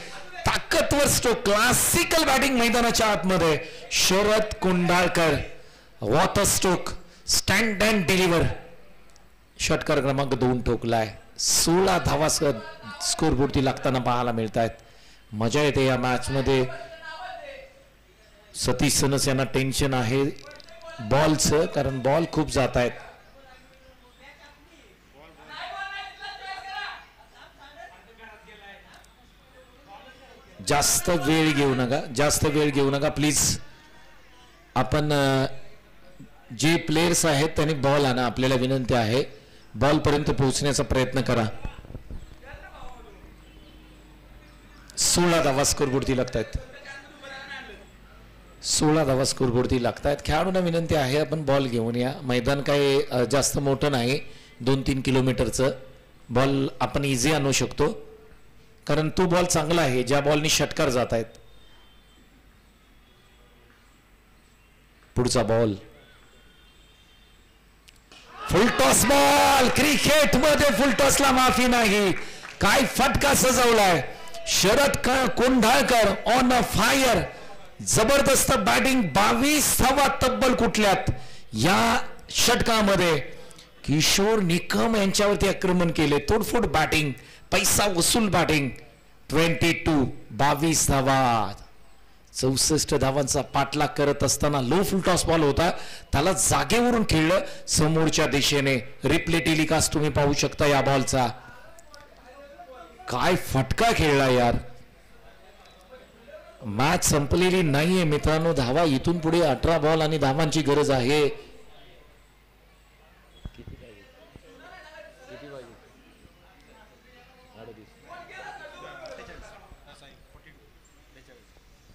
ताकदवर स्ट्रोक. क्लासिकल बॅटिंग मैदानाच्या आतमध्ये. Sharad Kondhalkar. What a stroke. Stand and deliver. षटकार क्रमांक 2 ठोकलाय. 16 धावा स्कोरवरती लागताना पाहायला मिळत आहेत. मजा येते या मॅच मध्ये. सतीश सनस यांना टेन्शन आहे बॉलचं, कारण बॉल खूप जात आहेत. जास्त वेळ घेऊ नका प्लीज. आपण जे प्लेयर्स आहेत त्यांनी बॉल आणा. आपल्याला विनंती आहे बॉल पर्यंत पोहोचण्याचा प्रयत्न करा. 16 धावा स्कोरवरती लागतायत. 16 धावा स्कोरवरती लागतायत. खेळाडूंना विनंती आहे आपण बॉल घेऊन या. मैदान काही जास्त मोठं नाही, 2-3 किलोमीटरचं. बॉल आपण इझी आणू शकतो, कारण तो बॉल चांगला आहे ज्या बॉलनी षटकार जात आहेत. पुढचा बॉल. फुल टॉस बॉल. क्रिकेटमध्ये फुल टॉसला माफी नाही. काय फटका सजवलाय. Sharad Kondhalkar on a fire. जबरदस्त बॅटिंग. 22 धावा तब्बल कुठल्यात या षटकामध्ये. किशोर निकम यांच्यावरती आक्रमण केले. तोडफोड बॅटिंग, पैसा वसूल बॅटिंग. 22 धावा. 64 धावांचा पाठलाग करत असताना लो फुल टॉस बॉल होता, त्याला जागेवरून खेळलं समोरच्या दिशेने. रिप्ले टेलिकास्ट तुम्ही पाहू शकता या बॉलचा. काय फटका खेळला यार. मॅच संपलेली नाहीये मित्रांनो. धावा इथून पुढे 18 बॉल आणि धावांची गरज आहे.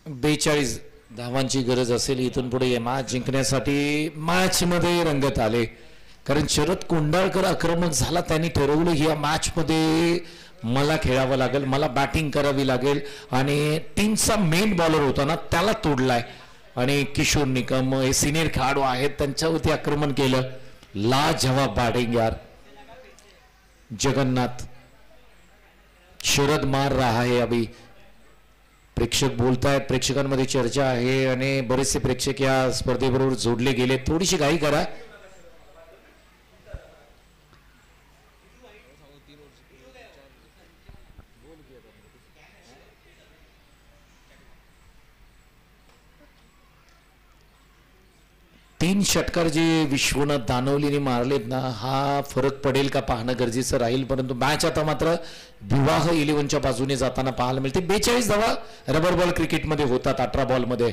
बेचाळीस धावांची गरज असेल इथून पुढे मॅच जिंकण्यासाठी. मॅच मध्ये रंगत आले, कारण शरद कोंढाळकर आक्रमक झाला. त्यांनी ठरवलं या मॅच मध्ये मला खेळावं लागेल, मला बॅटिंग करावी लागेल, आणि टीमचा मेन बॉलर होता ना त्याला तोडलाय. आणि किशोर निकम हे सिनियर खेळाडू आहेत, त्यांच्यावरती आक्रमण केलं. लाजवाब बॅटिंग यार. जगन्नाथ. शरद मार रहा है अभी. प्रेक्षक बोलतायत, प्रेक्षकांमध्ये चर्चा आहे आणि बरेचसे प्रेक्षक या स्पर्धेबरोबर जोडले गेले. थोडीशी घाई करा. तीन षटकार जे विश्वनाथ दानवलीने मारलेत ना, हा फरक पडेल का पाहणं गरजेचं राहील. परंतु मॅच आता मात्र विवाह 11च्या बाजूने जाताना पाहायला मिळते. 42 धावा रबर बॉल क्रिकेटमध्ये होतात 18 बॉल मध्ये.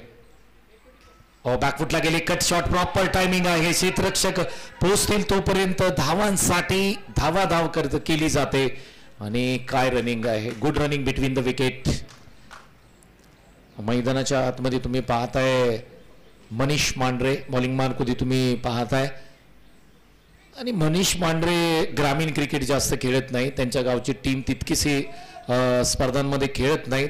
बॅकफुटला गेले. Cut shot. प्रॉपर टायमिंग आहे. क्षेत्ररक्षक पोहोचतील तोपर्यंत धावांसाठी धावाधाव केली जाते आणि काय रनिंग आहे, good running between the wicket. मैदानाच्या आतमध्ये तुम्ही पाहताय मनीष मांढरे बॉलिंग मार्कमध्ये तुम्ही पाहताय. आणि मनीष मांढरे ग्रामीण क्रिकेट जास्त खेळत नाही, त्यांच्या गावची टीम तितकीशी स्पर्धांमध्ये खेळत नाहीत.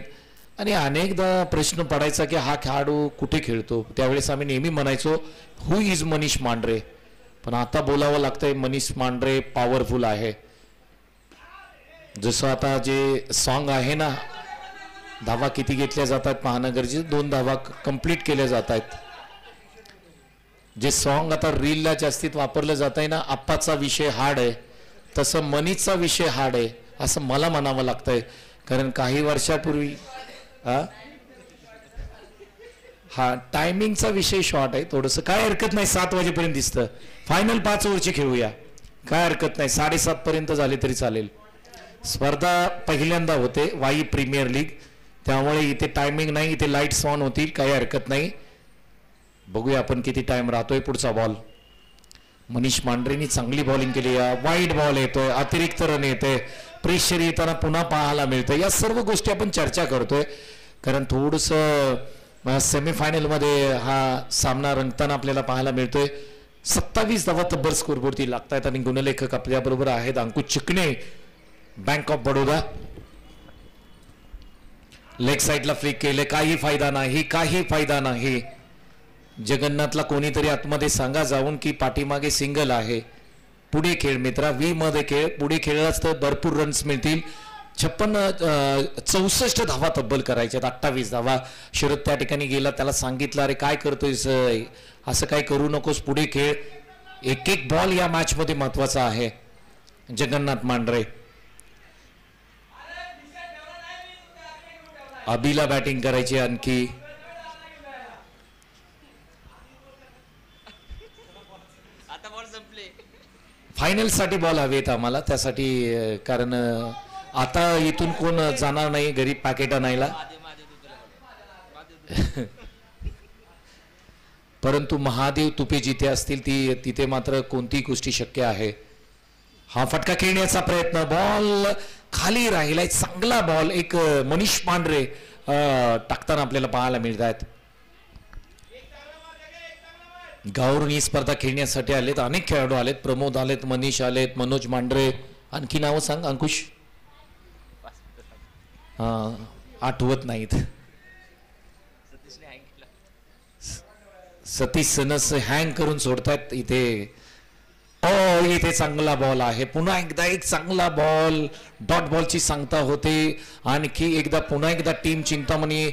आणि अनेकदा प्रश्न पडायचा की हा खेळाडू कुठे खेळतो. त्यावेळेस आम्ही नेहमी म्हणायचो हु इज मनीष मांढरे. पण आता बोलावं लागतंय मनीष मांढरे पॉवरफुल आहे. जसं आता जे सॉन्ग आहे ना, धावा किती घेतल्या जातात महानगरचे, 2 धावा कंप्लीट केल्या जात आहेत. जे सॉन्ग आता रीलला जास्तीत वापरलं जात आहे ना, आप्पाचा विषय हार्ड आहे, तसं मनीषचा विषय हार्ड आहे असं मला म्हणावं लागतंय. कारण काही वर्षापूर्वी हा टायमिंगचा विषय शॉर्ट आहे थोडंसं. काय हरकत नाही, 7 वाजेपर्यंत दिसतं. फायनल 5 ओव्हरची खेळूया, काय हरकत नाही. 7:30 पर्यंत झाले तरी चालेल. स्पर्धा पहिल्यांदा होते वाई प्रीमियर लीग, त्यामुळे इथे टायमिंग नाही, इथे लाईट्स ऑन होतील, काही हरकत नाही. बघूया आपण किती टाइम राहतोय. पुढचा बॉल मनीष मांढरेंनी चांगली बॉलिंग केली. वाईड बॉल येतोय, अतिरिक्त रन येते, प्रेशर येताना पुन्हा पाहायला मिळतं. या सर्व गोष्टी आपण चर्चा करतोय कारण थोडंसं सेमीफायनलमध्ये हा सामना रंगताना आपल्याला पाहायला मिळतोय. 27 धावा तब्बल स्कोरवरती लागतायत. आणि गुणलेखक आपल्याबरोबर आहेत अंकुश Chikane, bank of Baroda. Leg साईडला फ्लिक केले, काही फायदा नाही, काही फायदा नाही. जगन्नाथला कोणीतरी आतमध्ये सांगा जाऊन की पाठीमागे सिंगल आहे, पुढे खेळ मित्रा, वी मध्ये खेळ, पुढे खेळलाच तर भरपूर रन्स मिळतील. 64 धावा तब्बल करायच्यात, 28 धावा. शरद त्या ठिकाणी गेला, त्याला सांगितलं अरे काय करतोयस, असं काय करू नकोस, पुढे खेळ. एक एक बॉल या मॅच मध्ये महत्वाचा आहे. जगन्नाथ मांढरे, अभिला बॅटिंग करायची आणखी. फायनल साठी बॉल हवेत आम्हाला त्यासाठी, कारण आता इथून कोण जाणार नाही घरी पॅकेट आणायला. परंतु महादेव तुपे जिथे असतील तिथे मात्र कोणतीही गोष्टी शक्य आहे. हा फटका खेळण्याचा प्रयत्न, बॉल खाली राहिलाय, चांगला बॉल. एक मनीष मांढरे टाकताना आपल्याला पाहायला मिळत आहेत. गावरून ही स्पर्धा खेळण्यासाठी आलेत अनेक खेळाडू आलेत. प्रमोद आलेत, मनीष आलेत, मनोज मांढरे. आणखी नावं सांग अंकुश. आठवत नाहीत. सतीश सनस हँग करून सोडतायत इथे. इथे चांगला बॉल आहे, पुन्हा एकदा एक चांगला बॉल. डॉट बॉलची सांगता होते. आणखी एकदा पुन्हा एकदा टीम चिंतामणी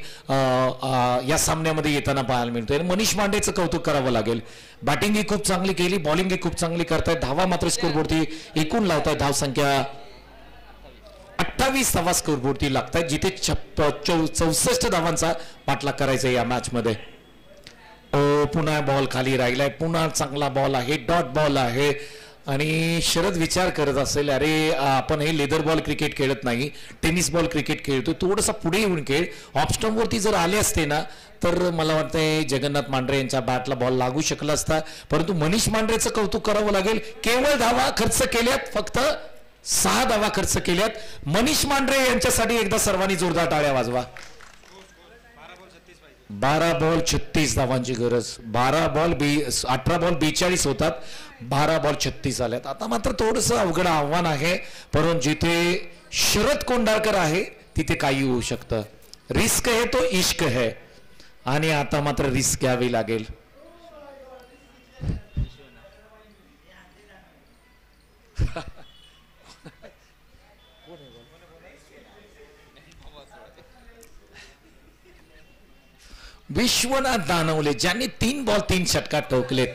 या सामन्यामध्ये येताना पाहायला मिळतोय. मनीष मांढरेचं कौतुक करावं लागेल. बॅटिंग ही खूप चांगली केली, बॉलिंग ही खूप चांगली करतायत. धावा मात्र स्कोरबोर्डती एकूण लावतायत. धाव संख्या 28 धावा स्कोरबोर्डती लागतायत, जिथे 64 धावांचा पाठलाग करायचा या मॅच मध्ये. पुन्हा बॉल खाली राहिलाय, पुन्हा चांगला बॉल आहे, डॉट बॉल आहे. आणि शरद विचार करत असेल अरे आपण हे लेदर बॉल क्रिकेट खेळत नाही, टेनिस बॉल क्रिकेट खेळतो, थोडंसं पुढे येऊन खेळ. ऑफस्टम्प वरती जर आले असते ना तर मला वाटतंय जगन्नाथ मांढरे यांच्या बॅटला बॉल लागू शकला असता. परंतु मनीष मांढरेचं कौतुक करावं लागेल. केवळ धावा खर्च केल्यात, फक्त 6 धावा खर्च केल्यात. मनीष मांढरे यांच्यासाठी एकदा सर्वांनी जोरदार टाळ्या वाजवा. 12 बॉल 36 धावांची गरज. 18 बॉल 42 होतात, 12 बॉल 36 आल्यात. आता मात्र थोडस अवघड आव्हान आहे, परंतु जिथे शरद कोंडाळकर आहे तिथे काही होऊ शकतं. रिस्क है तो इश्क है, आणि आता मात्र रिस्क घ्यावी लागेल. विश्वनाथ दानवले ज्यांनी 3 बॉल 3 षटकार ठोकलेत.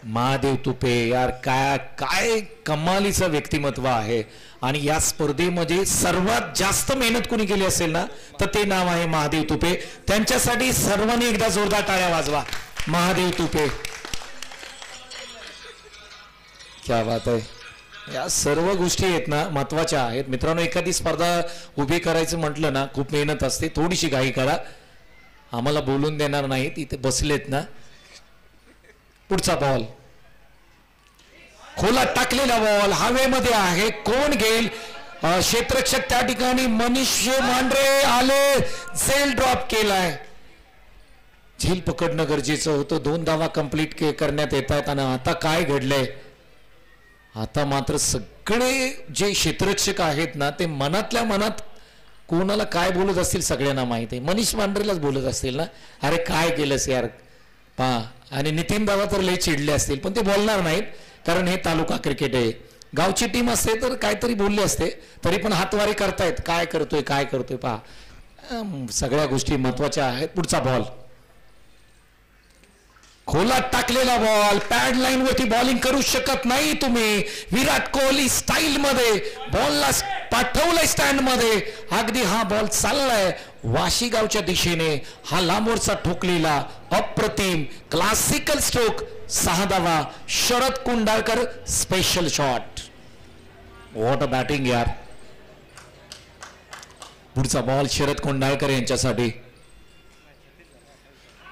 महादेव तुपे यार, काय कमालीचं व्यक्तिमत्व आहे. आणि या स्पर्धेमध्ये सर्वात जास्त मेहनत कोणी केली असेल ना तर ते नाव आहे महादेव तुपे. त्यांच्यासाठी सर्वांनी एकदा जोरदार टाळ्या वाजवा. महादेव तुपे, क्या बात आहे. या सर्व गोष्टी आहेत ना महत्वाच्या आहेत मित्रांनो. एखादी स्पर्धा उभी करायचं म्हटलं ना खूप मेहनत असते. थोडीशी घाई करा, आम्हाला बोलून देणार नाहीत, इथे बसलेत ना. पुढचा बॉल खोला टाकलेला बॉल हवेमध्ये आहे, कोण घेईल. क्षेत्ररक्षक त्या ठिकाणी मनीष मांढरे आले, झेल ड्रॉप केलाय. झेल पकडणं गरजेचं होतं. 2 धावा कंप्लीट करण्यात येत आहेत. आणि आता काय घडलंय, आता मात्र सगळे जे क्षेत्ररक्षक आहेत ना ते मनातल्या मनात कोणाला काय बोलत असतील सगळ्यांना माहिती आहे. मनीष मांढरेलाच बोलत असतील ना, अरे काय केलंस यार पहा. आणि नितीन दादा तर लय चिडले असतील, पण ते बोलणार नाहीत कारण हे तालुका क्रिकेट आहे. गावची टीम असते तर काहीतरी बोलले असते, तरी पण हातवारे करतायत, काय करतोय काय करतोय पहा. सगळ्या गोष्टी महत्वाच्या आहेत. पुढचा बॉल खोलात टाकलेला बॉल, पॅड लाईन वरती बॉलिंग करू शकत नाही तुम्ही. विराट कोहली स्टाईल मध्ये बॉलला पाठवलंय स्टँड मध्ये. अगदी हा बॉल चाललाय वाशीगावच्या दिशेने. हा लांबवरचा ठोकलेला अप्रतिम क्लासिकल स्ट्रोक. 6 धावा. Sharad Kundalkar special shot. What a batting यार. पुढचा बॉल शरद कुंडाळकर यांच्यासाठी.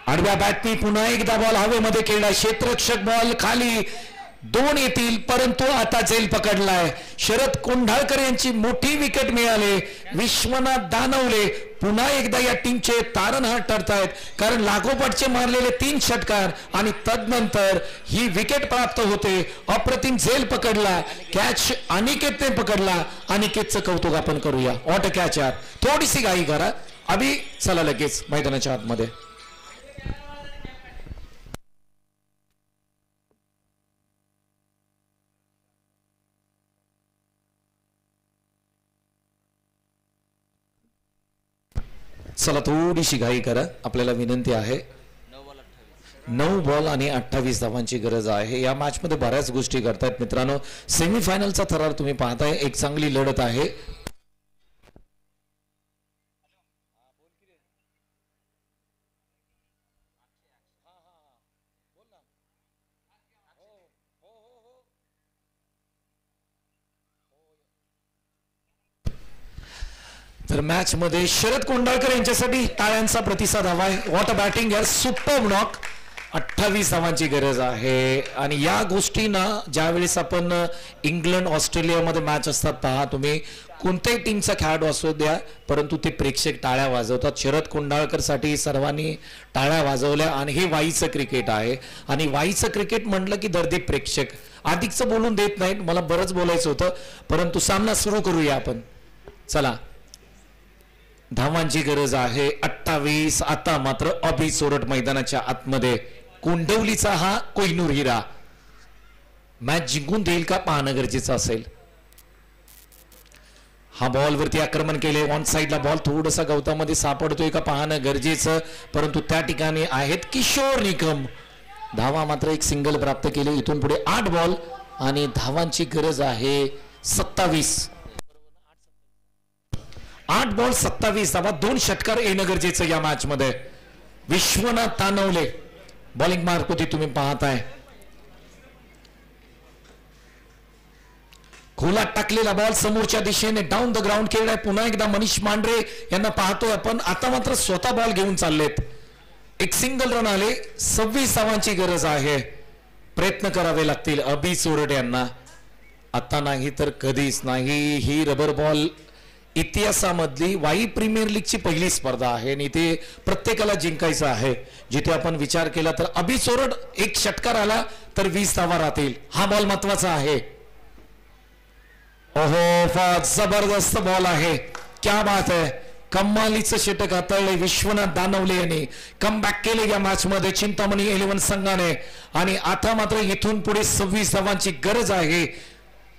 आडव्या बॅटनी पुन्हा एकदा बॉल हवेमध्ये खेळला. क्षेत्ररक्षक बॉल खाली 2 येतील, परंतु आता झेल पकडलाय. शरद कुंडाळकर यांची मोठी विकेट मिळाली. विश्वनाथ दानवले पुन्हा एकदा या टीमचे तारणहार ठरतायत, कारण लागोपाठचे मारलेले 3 षटकार आणि तदनंतर ही विकेट प्राप्त होते. अप्रतिम झेल पकडला. कॅच अनिकेतने पकडला. अनिकेतचं कौतुक आपण करूया. ऑट कॅच यार. थोडीशी घाई करा अभि. चला लगेच मैदानाच्या आतमध्ये. चला थोडीशी घाई करा, आपल्याला विनंती आहे. 9 बॉल आणि 28 धावांची गरज आहे. या मॅच मध्ये बऱ्याच गोष्टी करतायत मित्रांनो. सेमीफायनलचा थरार तुम्ही पाहताय. एक चांगली लढत आहे. तर मॅच मध्ये शरद कुंडाळकर यांच्यासाठी टाळ्यांचा प्रतिसाद हवाय. व्हॉट अ बॅटिंग यार. Super knock. 28 धावांची गरज आहे. आणि या गोष्टींना ज्यावेळेस आपण इंग्लंड ऑस्ट्रेलियामध्ये मॅच असतात पहा तुम्ही, कोणत्याही टीमचा खेळाडू असू द्या, परंतु ते प्रेक्षक टाळ्या वाजवतात. शरद कुंडाळकर साठी सर्वांनी टाळ्या वाजवल्या. आणि हे वाईचं क्रिकेट आहे. आणि वाईचं क्रिकेट म्हटलं की दर्दी प्रेक्षक. अधिकचं बोलून देत नाहीत, मला बरंच बोलायचं होतं, परंतु सामना सुरू करूया आपण. चला धावांची गरज आहे 28. आता मात्र अभि सोरठ मैदानाच्या आतमध्ये. कोंडवलीचा हा कोहिनूर हिरा मॅच जिंकून देईल का पाहणं गरजेचं असेल. हा बॉल वरती आक्रमण केले. ऑन साइडला बॉल थोडासा गवतामध्ये सापडतोय का पाहणं गरजेचं, परंतु त्या ठिकाणी आहेत किशोर निकम. धावा मात्र एक सिंगल प्राप्त केले. इथून पुढे 8 बॉल आणि धावांची गरज आहे 27. 8 बॉल 27 धावा. 2 षटकार येणं गरजेचं या मॅच मध्ये. विश्वनाथ तानवले बॉलिंग मार्क होती तुम्ही पाहताय. खोलात टाकलेला बॉल समोरच्या दिशेने डाऊन द ग्राउंड खेळलाय. पुन्हा एकदा मनीष मांढरे यांना पाहतोय आपण. आता मात्र स्वतः बॉल घेऊन चाललेत. एक सिंगल रन आले. 26 धावांची गरज आहे. प्रयत्न करावे लागतील अभि सोरठ यांना. आता नाही तर कधीच नाही. ही रबर बॉल इतिहासामधली वाई प्रीमियर लीगची पहिली स्पर्धा आहे आणि ते प्रत्येकाला जिंकायचं आहे. जिथे आपण विचार केला तर अभि सोरठ एक षटकार आला तर 20 धावा राहतील. हा बॉल महत्वाचा आहे. ओहो फार जबरदस्त बॉल आहे. क्या बात आहे. कमालीचं षटक हाताळले विश्वनाथ दानवले यांनी. कमबॅक केले या मॅच मध्ये चिंतामणी 11 संघाने. आणि आता मात्र इथून पुढे 26 धावांची गरज आहे.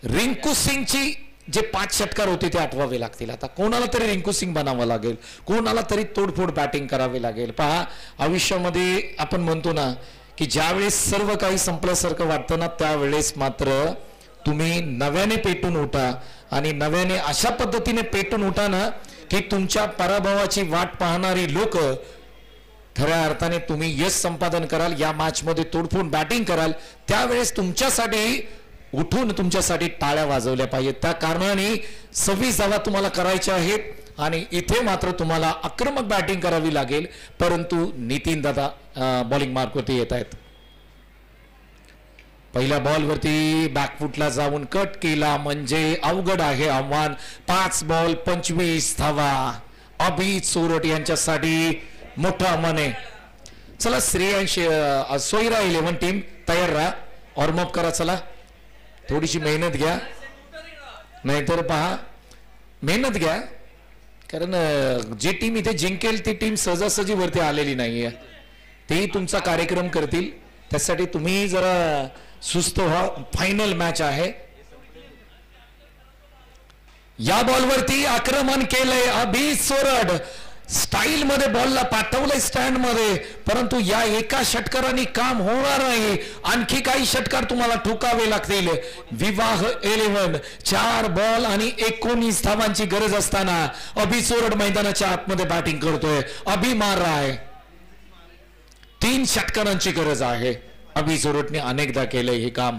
रिंकू सिंगची जे 5 षटकार होते ते आठवावे लागतील. आता कोणाला तरी रिंकू सिंग बनावं लागेल, कोणाला तरी तोडफोड बॅटिंग करावी लागेल. पहा आयुष्यामध्ये आपण म्हणतो ना की ज्यावेळेस सर्व काही संपल्यासारखं वाटतं ना त्यावेळेस मात्र तुम्ही नव्याने पेटून उठा. आणि नव्याने अशा पद्धतीने पेटून उठा ना की तुमच्या पराभवाची वाट पाहणारी लोक खऱ्या अर्थाने तुम्ही यश संपादन कराल. या मॅच मध्ये तोडफोड बॅटिंग कराल. त्यावेळेस तुमच्यासाठी उठून तुमच्यासाठी टाळ्या वाजवल्या पाहिजेत. त्या कारणाने 26 धावा तुम्हाला करायच्या आहेत आणि इथे मात्र तुम्हाला आक्रमक बॅटिंग करावी लागेल. परंतु नितीन दादा बॉलिंग मार्क वरती येत आहेत. पहिल्या बॉलवरती बॅकफुटला जाऊन कट केला म्हणजे अवघड आहे आव्हान. 5 बॉल 25 धावा अभि चोरट यांच्यासाठी मोठं आव्हान आहे. चला श्रेयांश सोयरा 11 टीम तयार राहा, वॉर्मअप करा. चला थोडीशी मेहनत घ्या, नाहीतर पहा मेहनत घ्या, कारण जी टीम इथे जिंकेल ती टीम सहजासहजी वरती आलेली नाहीये. तेही तुमचा कार्यक्रम करतील, त्यासाठी तुम्ही जरा सुस्त व्हा. फायनल मॅच आहे. या बॉलवरती आक्रमण केलंय अभि चोरड. स्टाईल मध्ये बॉलला पाठवलंय स्टँड मध्ये, परंतु या एका षटकाराने काम होणार नाही. आणखी काही षटकार तुम्हाला ठोकावे लागतील. विवाह 11 4 बॉल आणि 19 धावांची गरज असताना अभि चोरड मैदानाच्या आतमध्ये बॅटिंग करतोय. अभि मार रहा है. 3 षटकारांची गरज आहे. अभि चोरटने अनेकदा केलंय हे काम,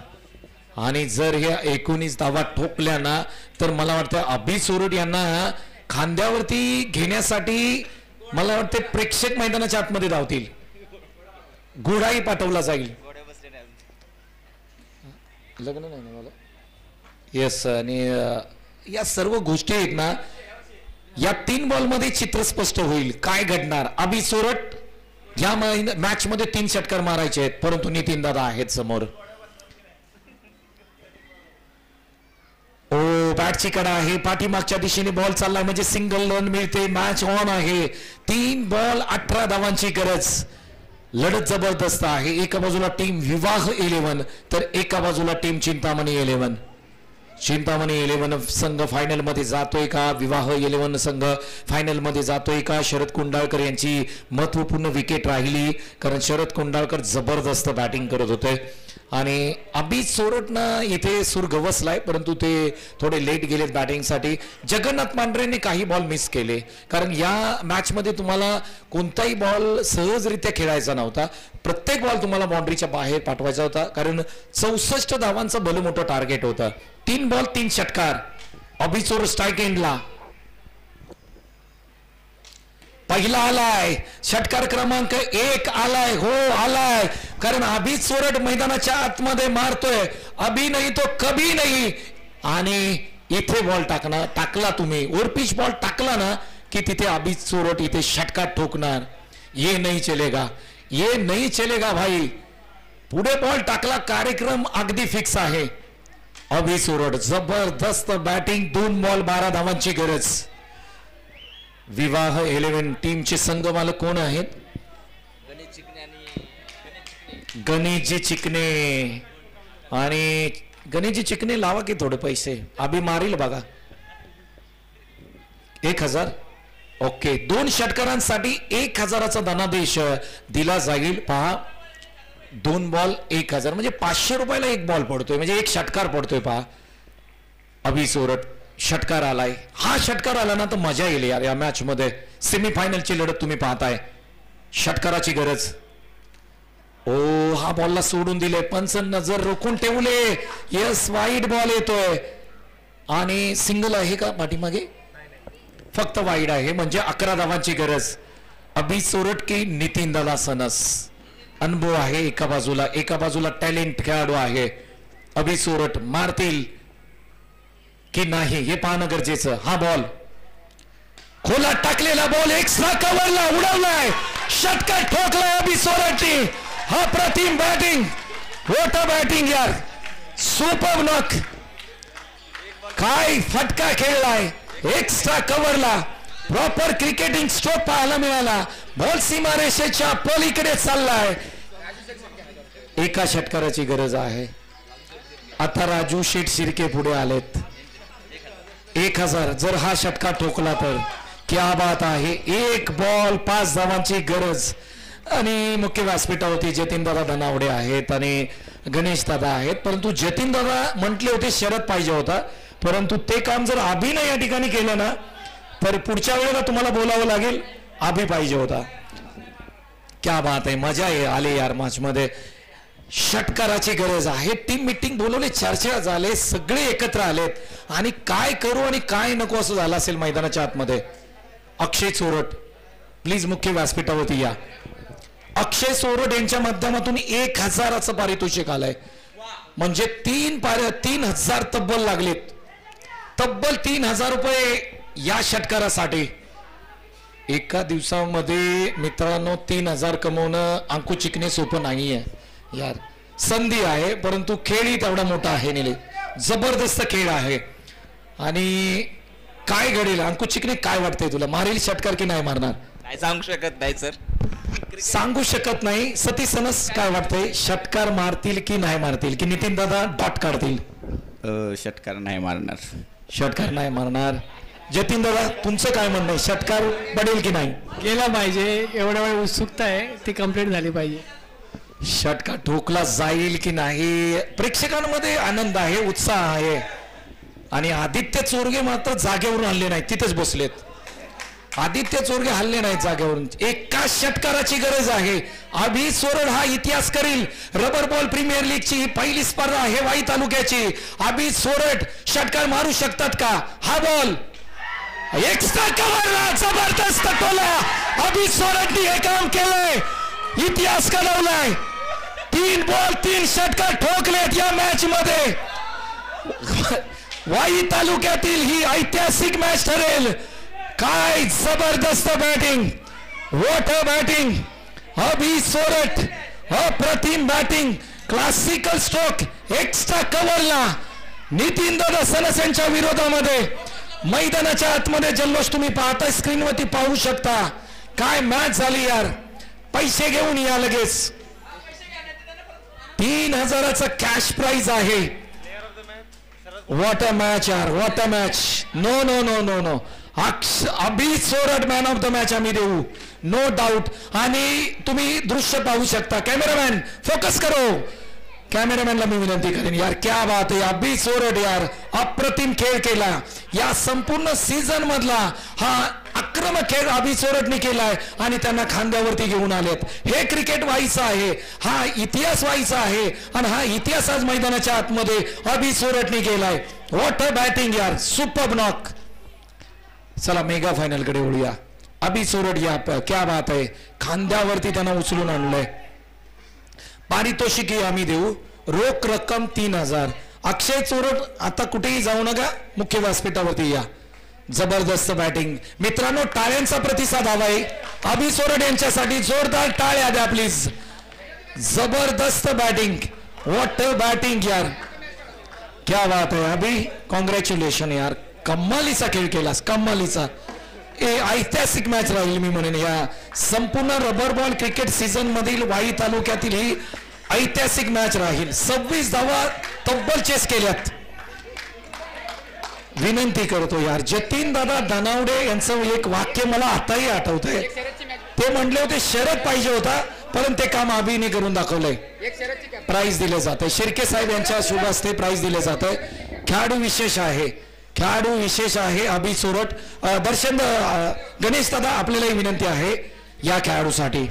आणि जर ह्या 19 धावा ठोकल्या ना तर मला वाटतं अभि चोरट यांना खांद्यावरती घेण्यासाठी मला वाटते प्रेक्षक मैदानाच्या आतमध्ये धावतील. घोडाही पाठवला जाईल. लग्न नाही ना मला. येस, आणि या सर्व गोष्टी आहेत ना, या 3 बॉल मध्ये चित्र स्पष्ट होईल काय घडणार. अभि चोरट या मॅच मध्ये 3 षटकार मारायचे आहेत, परंतु नितीन दादा आहेत समोर. ओ बॅटची कडा आहे, पाठीमागच्या दिशेने बॉल चाललाय म्हणजे सिंगल रन मिळते. मॅच ऑन आहे. 3 बॉल 18 धावांची गरज. लढत जबरदस्त आहे. एका बाजूला टीम विवाह 11 तर एका बाजूला टीम चिंतामणी 11. चिंतामणी 11 संघ फायनल मध्ये जातोय का, विवाह 11 संघ फायनल मध्ये जातोय का. शरद कुंडाळकर यांची महत्वपूर्ण विकेट राहिली, कारण शरद कुंडाळकर जबरदस्त बॅटिंग करत होते. आणि अभि चोरटनं इथे सूर गवसलाय, परंतु ते थोडे लेट गेलेत बॅटिंगसाठी. जगन्नाथ मांढरेंनी काही बॉल मिस केले, कारण या मॅच मध्ये तुम्हाला कोणताही बॉल सहजरित्या खेळायचा नव्हता. प्रत्येक बॉल तुम्हाला बाउंड्रीच्या बाहेर पाठवायचा होता, कारण 64 धावांचं भलं मोठं टार्गेट होतं. 3 बॉल 3 षटकार. अभि चोरट स्ट्राईक एंडला. पहिला आलाय, षटकार क्रमांक 1 आलाय. हो आलाय, कारण अभि चोरट मैदानाच्या आतमध्ये मारतोय. अभि नाही तो कभी नाही. आणि इथे बॉल टाकला तुम्ही, ओरपिच बॉल टाकला ना की तिथे अभि चोरट इथे षटकार ठोकणार. ये नहीं चलेगा, ये नहीं चलेगा भाई. पुढे बॉल टाकला, कार्यक्रम अगदी फिक्स आहे. अभि चोरट जबरदस्त बॅटिंग. 2 बॉल 12 धावांची गरज. विवाह 11 टीमचे संघ मालक कोण आहेत? गणेशजी चिकणे. आणि गणेशजी चिकणे लावा की थोडे पैसे. अभि मारील बघा. 1000. ओके, 2 षटकारांसाठी 1000चा धनादेश दिला जाईल. पहा 2 बॉल 1000 म्हणजे 500 रुपयाला 1 बॉल पडतोय, म्हणजे 1 षटकार पडतोय. पहा अभि चोरट षटकार आलाय. हा षटकार आला ना तर मजा येईल यार. या मॅच मध्ये सेमीफायनलची लढत तुम्ही पाहताय. षटकाराची गरज. ओ हा बॉलला सोडून दिले, पंच नजर रोखून ठेवले. यस, वाईड बॉल येतोय. आणि सिंगल आहे का पाठीमागे? फक्त वाईड आहे, म्हणजे 11 धावांची गरज. अभि चोरट की नितीन दादा सनस. अनुभव आहे एका बाजूला टॅलेंट खेळाडू आहे. अभि चोरट मारतील की नाही हे पाहणं गरजेचं. हा बॉल खोला टाकलेला बॉल एक्स्ट्रा कव्हरला उडवलाय. षटकार ठोकलाय अभि चोरटने. हा प्रतिम बॅटिंग. व्हॉट अ बॅटिंग यार. Super knock. काय फटका खेळलाय. एक्स्ट्रा कव्हरला प्रॉपर क्रिकेटिंग स्ट्रोक पाहायला मिळाला. बॉल सीमारेषेच्या पलीकडे चाललाय. एका षटकाराची गरज आहे. आता राजू शेठ शिर्के पुढे आलेत. 1000 जर हा षटकार ठोकला तर क्या बात आहे. 1 बॉल 5 धावांची गरज. आणि मुख्य व्यासपीठावरती जतीन दादा धनावडे आहेत आणि गणेश दादा आहेत. परंतु जतीन दादा म्हटले होते शरद पाहिजे होता, परंतु ते काम जर अभिनय या ठिकाणी केलं ना तर पुढच्या वेळेला तुम्हाला बोलावं लागेल अभि पाहिजे होता. क्या बात आहे. मजा आली यार मॅच मध्ये. षटकाराची गरज आहे. टीम मीटिंग बोलवले, चर्चा झाले, सगळे एकत्र आलेत आणि काय करू आणि काय नको असं झालं असेल मैदानाच्या आतमध्ये. अक्षय चोरट प्लीज मुख्य व्यासपीठावरती या. अक्षय चोरट यांच्या माध्यमातून 1000चं पारितोषिक आलंय. म्हणजे 3,000 तब्बल लागलेत, तब्बल 3,000 रुपये या षटकारासाठी. एका दिवसामध्ये मित्रांनो 3,000 कमवणं अंकु चिकणे सोपं नाही आहे यार. संधी आहे परंतु खेळही तेवढा मोठा आहे निले, जबरदस्त खेळ आहे. आणि काय घडेल अंकु चिकणे, काय वाटतंय तुला, मारेल षटकार की नाही मारणार? काय सांगू शकत नाही सर, सांगू शकत नाही. सतीश सनस काय वाटतंय, षटकार मारतील की नाही मारतील, की नितीन दादा डॉट काढतील? षटकार नाही मारणार. षटकार नाही मारणार. जतीन दादा तुमचं काय म्हणणं आहे, षटकार पडेल की नाही? गेला पाहिजे, एवढ्या वेळ उत्सुकता आहे ती कंप्लीट झाली पाहिजे. षटकार ठोकला जाईल की नाही, प्रेक्षकांमध्ये आनंद आहे, उत्साह आहे. आणि आदित्य चोरगे मात्र जागेवरून हल्ले नाही, तिथेच बसलेत. आदित्य चोरगे हल्ले नाहीत जागेवरून. एका षटकाराची गरज आहे. अभि सोरड हा इतिहास करील. रबर बॉल प्रीमियर लीगची ही पहिली स्पर्धा आहे वाई तालुक्याची. अभि सोरड षटकार मारू शकतात का? हा बॉल एक्स्ट्रा कव्हरला जबरदस्त टोला. अभि सोरडनी हे काम केलंय, इतिहास घडवलाय. 3 बॉल 3 षटकार ठोकलेत या मॅच मध्ये. वाई तालुक्यातील ही ऐतिहासिक मॅच ठरेल. काय जबरदस्त batting, what a batting. Abhi Sorat अप्रतिम बॅटिंग, क्लासिकल स्ट्रोक एक्स्ट्रा कव्हरला. नितीन दादा सनस यांच्या विरोधामध्ये मैदानाच्या आतमध्ये जल्लोष तुम्ही पाहता, स्क्रीनवरती पाहू शकता. काय मॅच झाली यार. पैसे घेऊन या लगेच. 3,000चा कॅश प्राइज आहे. व्हॉट अ मॅच यार, what a match. No no no no no, Abhi Sorat man of the match आम्ही देऊ, नो डाऊट. आणि तुम्ही दृश्य पाहू शकता. कॅमेरामॅन फोकस करो. कॅमेरामॅनला मी विनंती करेन यार, क्या बात आहे. अभि सोरट यार अप्रतिम खेळ केला. या संपूर्ण सीझन मधला हा आक्रमक खेळ अभि सोरटने केलाय आणि त्यांना खांद्यावरती घेऊन आलेत. हे क्रिकेट व्हायचं आहे, हा इतिहास व्हायचा आहे आणि हा इतिहास आज मैदानाच्या आतमध्ये अभि सोरटने केलाय. व्हॉट अ बॅटिंग यार, सुपर नॉक. चला मेगा फायनल कडे वळूया. अभि सोरट या, क्या बात आहे. खांद्यावरती त्यांना उचलून आणलंय. पारितोषिक आम्ही देऊ, रोख रक्कम 3,000. अक्षय चोरट आता कुठेही जाऊ नका, मुख्य व्यासपीठावरती या. जबरदस्त बॅटिंग मित्रांनो, टाळ्यांचा प्रतिसाद हवाय अभि सोरट यांच्यासाठी. जोरदार टाळ्या द्या प्लीज. जबरदस्त बॅटिंग, व्हॉट अ बॅटिंग यार, क्या बात आहे. अभि कॉंग्रॅच्युलेशन यार, कमालीचा खेळ केलास, कमालीचा. ऐतिहासिक मॅच राहील मी म्हणेन या संपूर्ण रबर बॉल क्रिकेट सीझन मधील वाई तालुक्यातील ही ऐतिहासिक मॅच राहील. 26 धावा तब्बल चेस केल्यात. विनंती करतो यार, जतीन दादा धनावडे यांचं एक वाक्य मला आताही आठवतंय. ते म्हणले होते शरद पाहिजे होता, परंतु ते काम अभिने करून दाखवलंय. प्राइज दिले जाते, शिर्के साहेब यांच्या शुभ हस्ते प्राइज दिले जाते. खेळाडू विशेष आहे, खेळाडू विशेष आहे अभि सोरट. दर्शन गणेश दादा आपल्यालाही विनंती आहे या खेळाडूसाठी.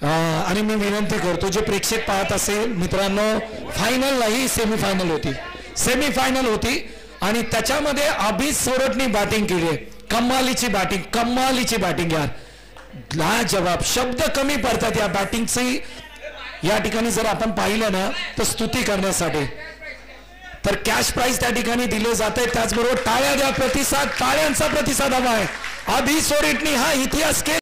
आणि मी विनंती करतो जे प्रेक्षक पाहत असेल मित्रांनो, फायनल नाही सेमीफायनल होती, सेमीफायनल होती आणि त्याच्यामध्ये अभि सोरटनी बॅटिंग केली. कमालीची बॅटिंग, कमालीची बॅटिंग यार, लाजवाब. शब्द कमी पडतात या बॅटिंगची या ठिकाणी जर आपण पाहिलं ना तर स्तुती करण्यासाठी. तर कॅश प्राइज त्या ठिकाणी दिले जाते. त्याचबरोबर टाळ्या द्या, प्रतिसाद, टाळ्यांचा प्रतिसाद हवा आहे. अभि सोरटनी हा इतिहास